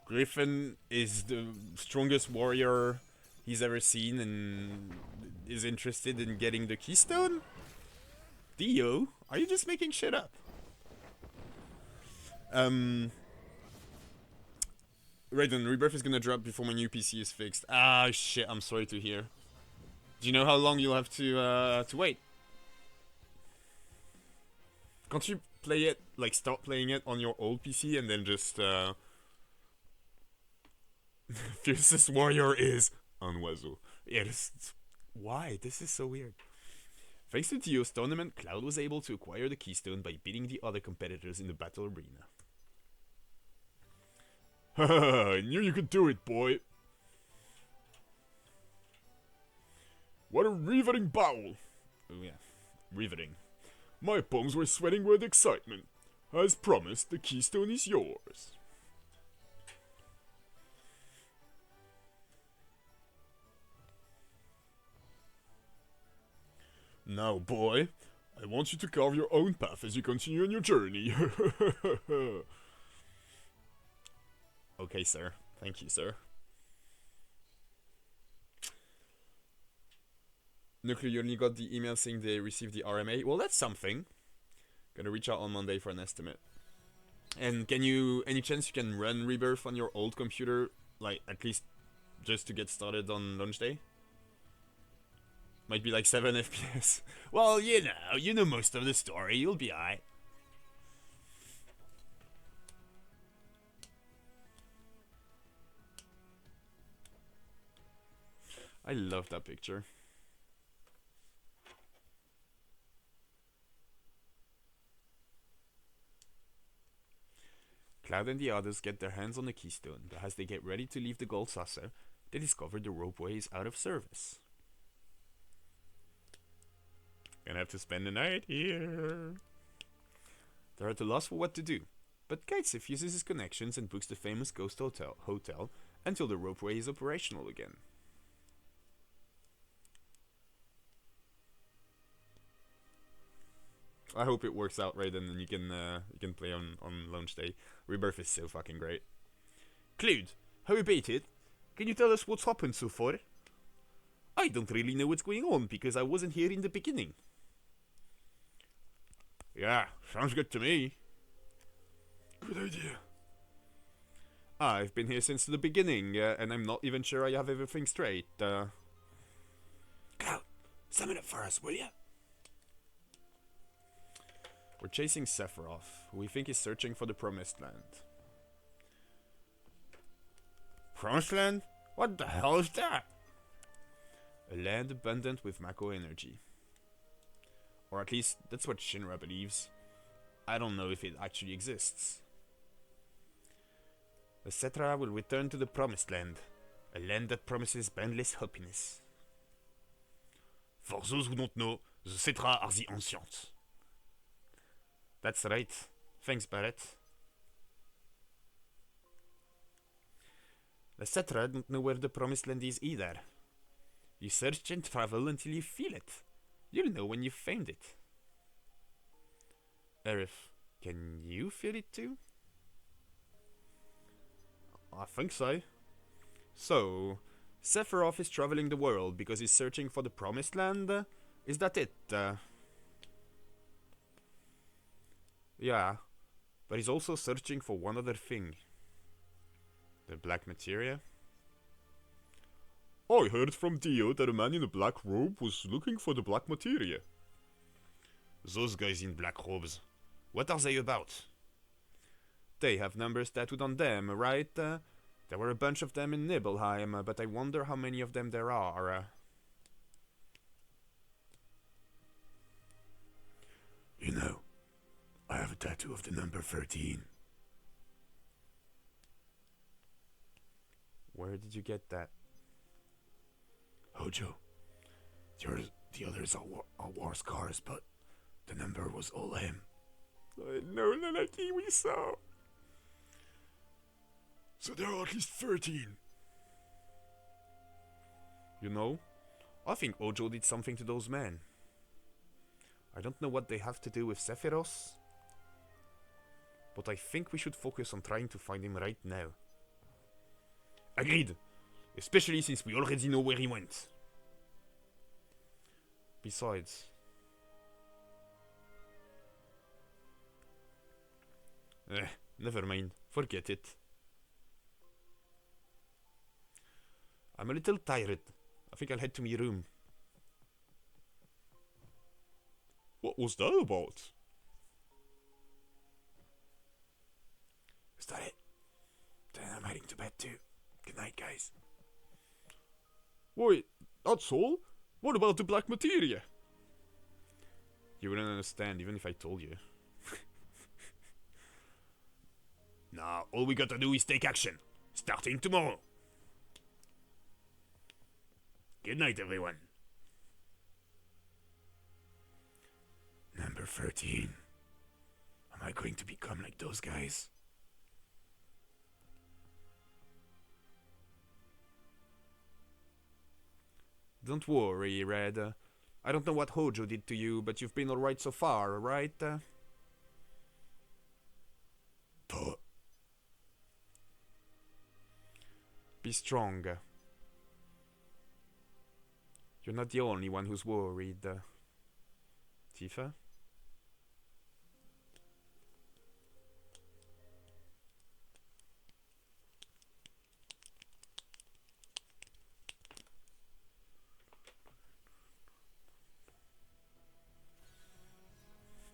Griffin is the strongest warrior he's ever seen and is interested in getting the keystone? Dio, are you just making shit up? Raiden, Rebirth is gonna drop before my new PC is fixed. Ah, shit, I'm sorry to hear. Do you know how long you'll have to wait? Can't you play it, like stop playing it on your old PC and then just, Fiercest warrior is Anwazo. Yeah, why? This is so weird. Thanks to Dio's tournament, Cloud was able to acquire the keystone by beating the other competitors in the battle arena. Haha, I knew you could do it, boy. What a riveting battle. Oh yeah, riveting. My palms were sweating with excitement. As promised, the keystone is yours. Now, boy, I want you to carve your own path as you continue on your journey. Okay, sir. Thank you, sir. Nuclear, you only got the email saying they received the RMA. Well, that's something. Gonna reach out on Monday for an estimate. And can you, any chance you can run Rebirth on your old computer, like at least just to get started on launch day? Might be like 7 FPS. Well, you know most of the story. You'll be alright. I love that picture. Cloud and the others get their hands on the keystone, but as they get ready to leave the gold saucer, they discover the ropeway is out of service. Gonna have to spend the night here. They're at a loss for what to do, but Kaitsif uses his connections and books the famous ghost hotel until the ropeway is operational again. I hope it works out right, and then you can play on launch day. Rebirth is so fucking great. Cloud, how about it? Can you tell us what's happened so far? I don't really know what's going on because I wasn't here in the beginning. Yeah, sounds good to me. Good idea. I've been here since the beginning, and I'm not even sure I have everything straight. Cloud, sum it up for us, will ya? We're chasing Sephiroth, who we think is searching for the Promised Land. Promised Land? What the hell is that? A land abundant with Mako energy. Or at least, that's what Shinra believes. I don't know if it actually exists. The Cetra will return to the Promised Land, a land that promises boundless happiness. For those who don't know, the Cetra are the Ancients. That's right. Thanks, Barret. The Cetra don't know where the Promised Land is either. You search and travel until you feel it. You'll know when you've found it. Aerith, can you feel it too? I think so. So, Sephiroth is traveling the world because he's searching for the Promised Land? Is that it? Yeah, but he's also searching for one other thing. The black materia? I heard from Dio that a man in a black robe was looking for the black materia. Those guys in black robes, what are they about? They have numbers tattooed on them, right? There were a bunch of them in Nibelheim, but I wonder how many of them there are. You know, I have a tattoo of the number 13. Where did you get that? Hojo. The others are war scars, but the number was all him. I know that we saw. So there are at least 13. You know, I think Ojo did something to those men. I don't know what they have to do with Sephiroth, but I think we should focus on trying to find him right now. Agreed. Especially since we already know where he went. Besides... never mind. Forget it. I'm a little tired. I think I'll head to my room. What was that about? Is that it? Then I'm heading to bed too. Good night, guys. Wait, that's all? What about the black materia? You wouldn't understand even if I told you. Nah, all we gotta do is take action. Starting tomorrow. Good night, everyone. Number 13. Am I going to become like those guys? Don't worry, Red. I don't know what Hojo did to you, but you've been alright so far, right? But Be strong. You're not the only one who's worried, Tifa.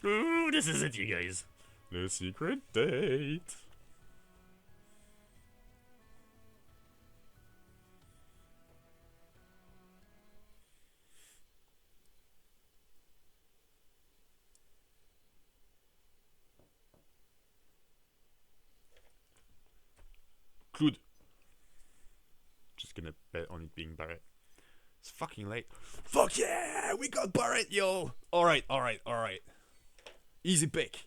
Ooh, this is it, you guys. The secret date. Clued. Just gonna bet on it being Barret. It's fucking late. Fuck yeah! We got Barret, yo! Alright. Easy pick.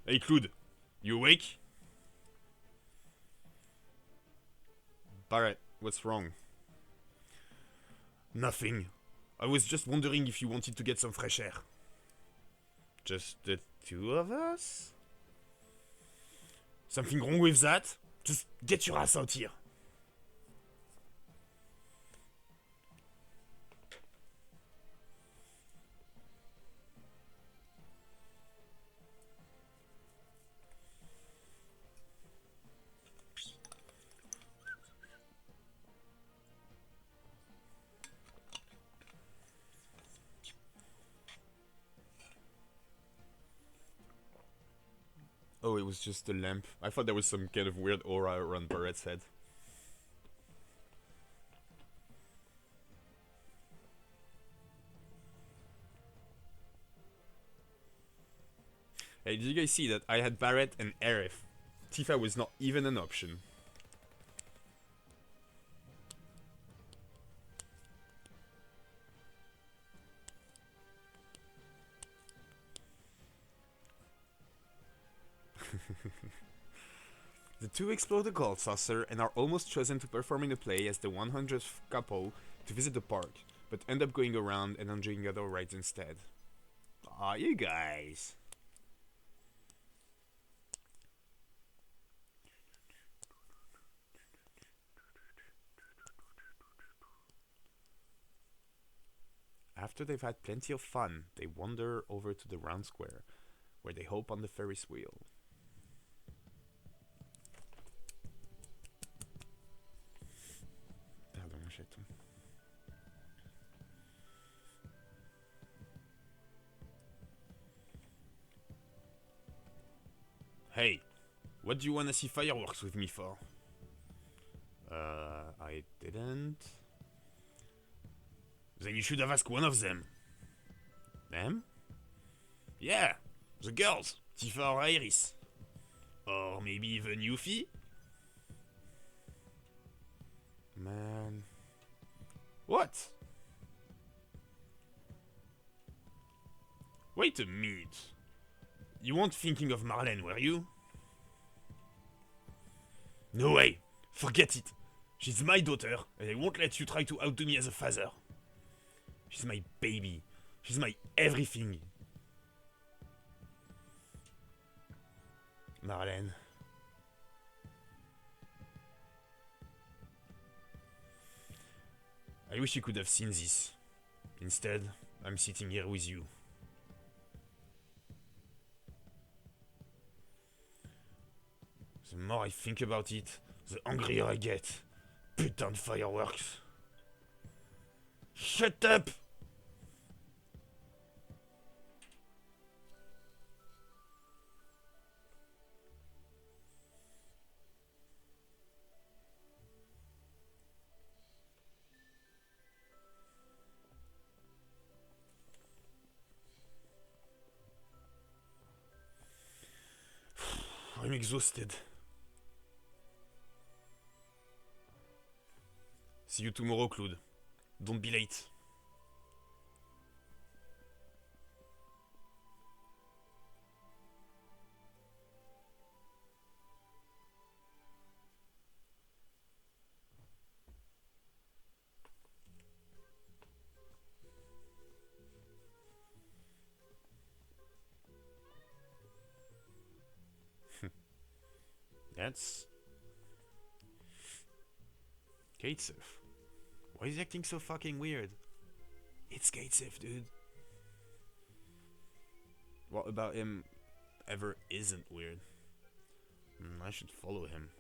Hey, Clued. You awake? Barret, what's wrong? Nothing. I was just wondering if you wanted to get some fresh air. Just the two of us? Something wrong with that? Just get your ass out here. Oh, it was just the lamp. I thought there was some kind of weird aura around Barret's head. Hey, did you guys see that I had Barret and Aerith? Tifa was not even an option. The two explore the gold saucer and are almost chosen to perform in a play as the 100th couple to visit the park, but end up going around and enjoying other rides instead. Aw, you guys. After they've had plenty of fun, they wander over to the round square, where they hop on the Ferris wheel. Pardon, mon chaton. Hey, what do you wanna see fireworks with me for? I didn't. Then you should have asked one of them. Them? Yeah, the girls, Tifa or Iris. Or maybe even Yuffie? Man. What? Wait a minute. You weren't thinking of Marlene, were you? No way. Forget it. She's my daughter, and I won't let you try to outdo me as a father. She's my baby. She's my everything. Marlene. I wish you could have seen this. Instead, I'm sitting here with you. The more I think about it, the angrier I get. Putain de fireworks. Shut up! I'm exhausted. See you tomorrow, Claude. Don't be late. That's... Katesif. Why is he acting so fucking weird? It's Gatesif, dude. What about him ever isn't weird? I should follow him.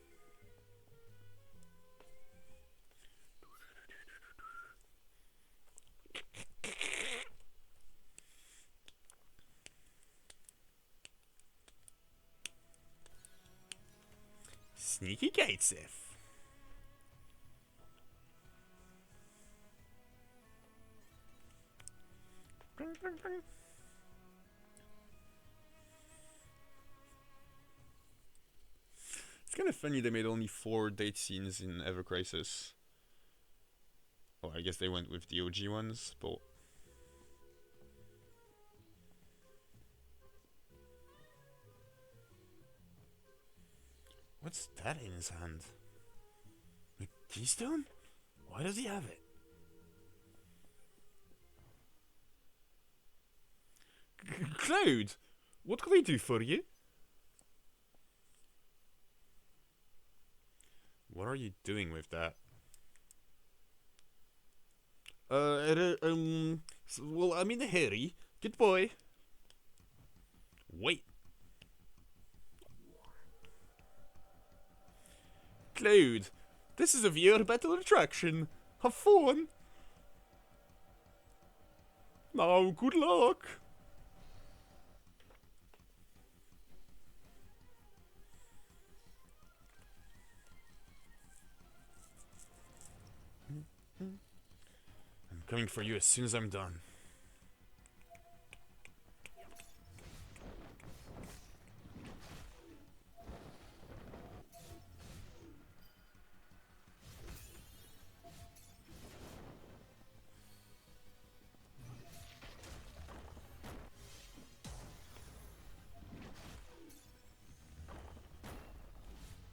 Sneaky Gatesif. It's kind of funny they made only 4 date scenes in Ever Crisis. Well, I guess they went with the OG ones, but... What's that in his hand? A keystone? Why does he have it? Cloud! What can I do for you? What are you doing with that? Well, I'm in a hurry. Goodbye. Wait. Cloud, this is a VR battle attraction. Have fun. Now, good luck. I'm coming for you as soon as I'm done.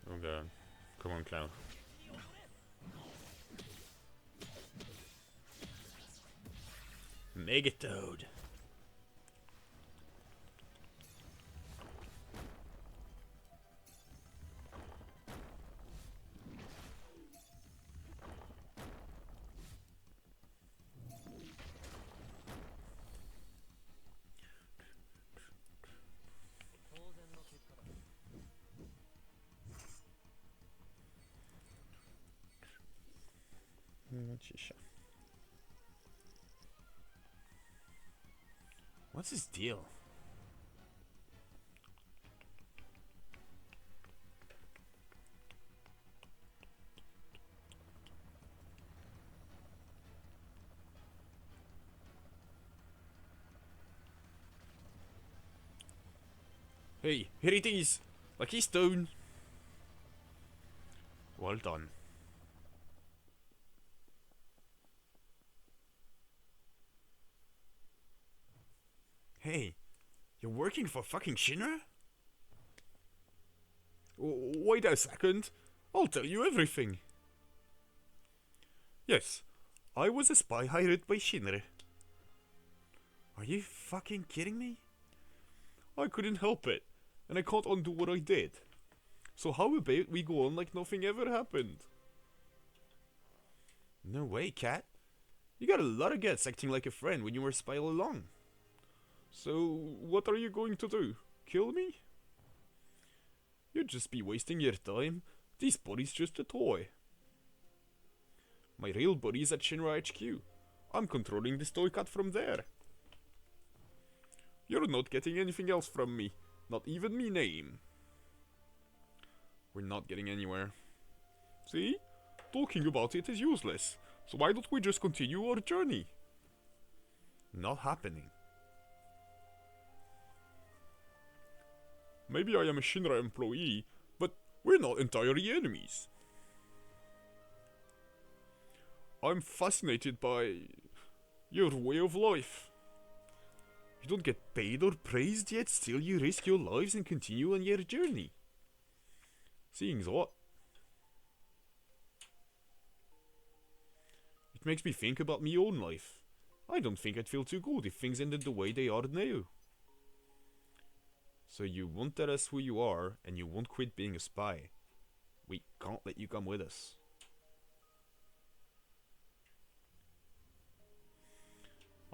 Oh god. Come on, Cloud. Megatoad. What's his deal? Hey, here it is! A keystone! Well done. Hey, you're working for fucking Shinra? Wait a second. I'll tell you everything. Yes, I was a spy hired by Shinra. Are you fucking kidding me? I couldn't help it, and I can't undo what I did. So how about we go on like nothing ever happened? No way, Cat. You got a lot of guts acting like a friend when you were a spy all along. So, what are you going to do? Kill me? You'd just be wasting your time. This buddy's just a toy. My real buddy's at Shinra HQ. I'm controlling this toy cat from there. You're not getting anything else from me. Not even me name. We're not getting anywhere. See? Talking about it is useless. So why don't we just continue our journey? Not happening. Maybe I am a Shinra employee, but we're not entirely enemies. I'm fascinated by your way of life. You don't get paid or praised yet, still you risk your lives and continue on your journey. Seeing that, it makes me think about my own life. I don't think I'd feel too good if things ended the way they are now. So you won't tell us who you are, and you won't quit being a spy. We can't let you come with us.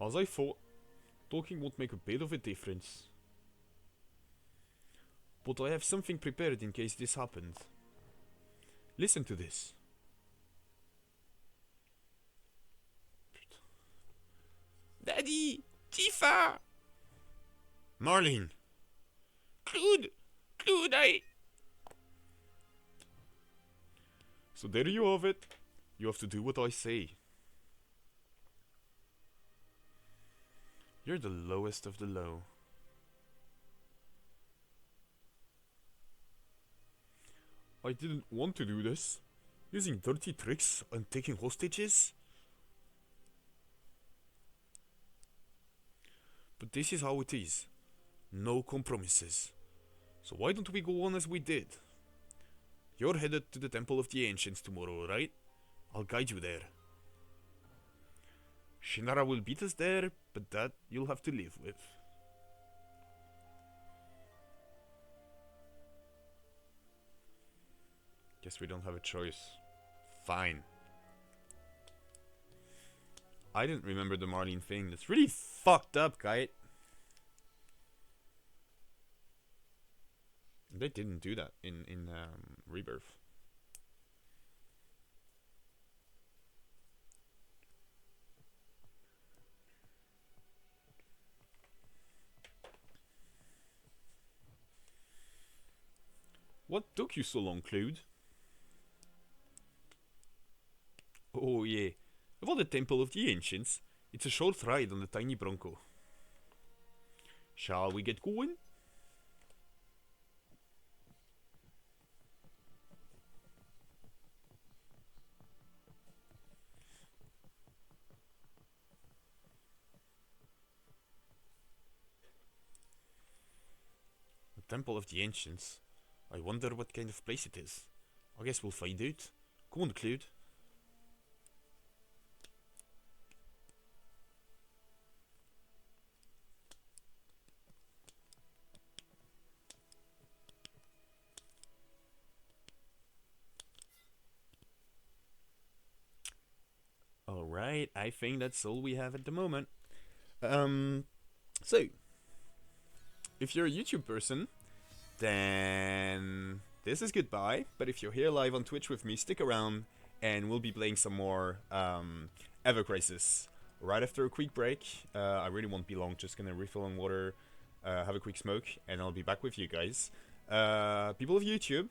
As I thought, talking won't make a bit of a difference. But I have something prepared in case this happened. Listen to this. Daddy! Tifa! Marlene! Claude! Claude, So there you have it. You have to do what I say. You're the lowest of the low. I didn't want to do this. Using dirty tricks and taking hostages? But this is how it is. No compromises. So why don't we go on as we did? You're headed to the Temple of the Ancients tomorrow, right? I'll guide you there. Shinara will beat us there, but that you'll have to live with. Guess we don't have a choice. Fine. I didn't remember the Marlene thing. That's really fucked up, guy. They didn't do that in Rebirth. What took you so long, Claude? Oh yeah, about the Temple of the Ancients. It's a short ride on the tiny Bronco. Shall we get going? The Temple of the Ancients. I wonder what kind of place it is. I guess we'll find out. Come on, Claude. Alright, I think that's all we have at the moment. So, if you're a YouTube person, then this is goodbye. But if you're here live on Twitch with me, stick around and we'll be playing some more Ever Crisis right after a quick break. I really won't be long, just gonna refill on water, have a quick smoke, and I'll be back with you guys. People of YouTube,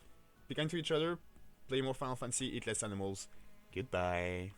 be kind to each other, play more Final Fantasy, eat less animals. Goodbye.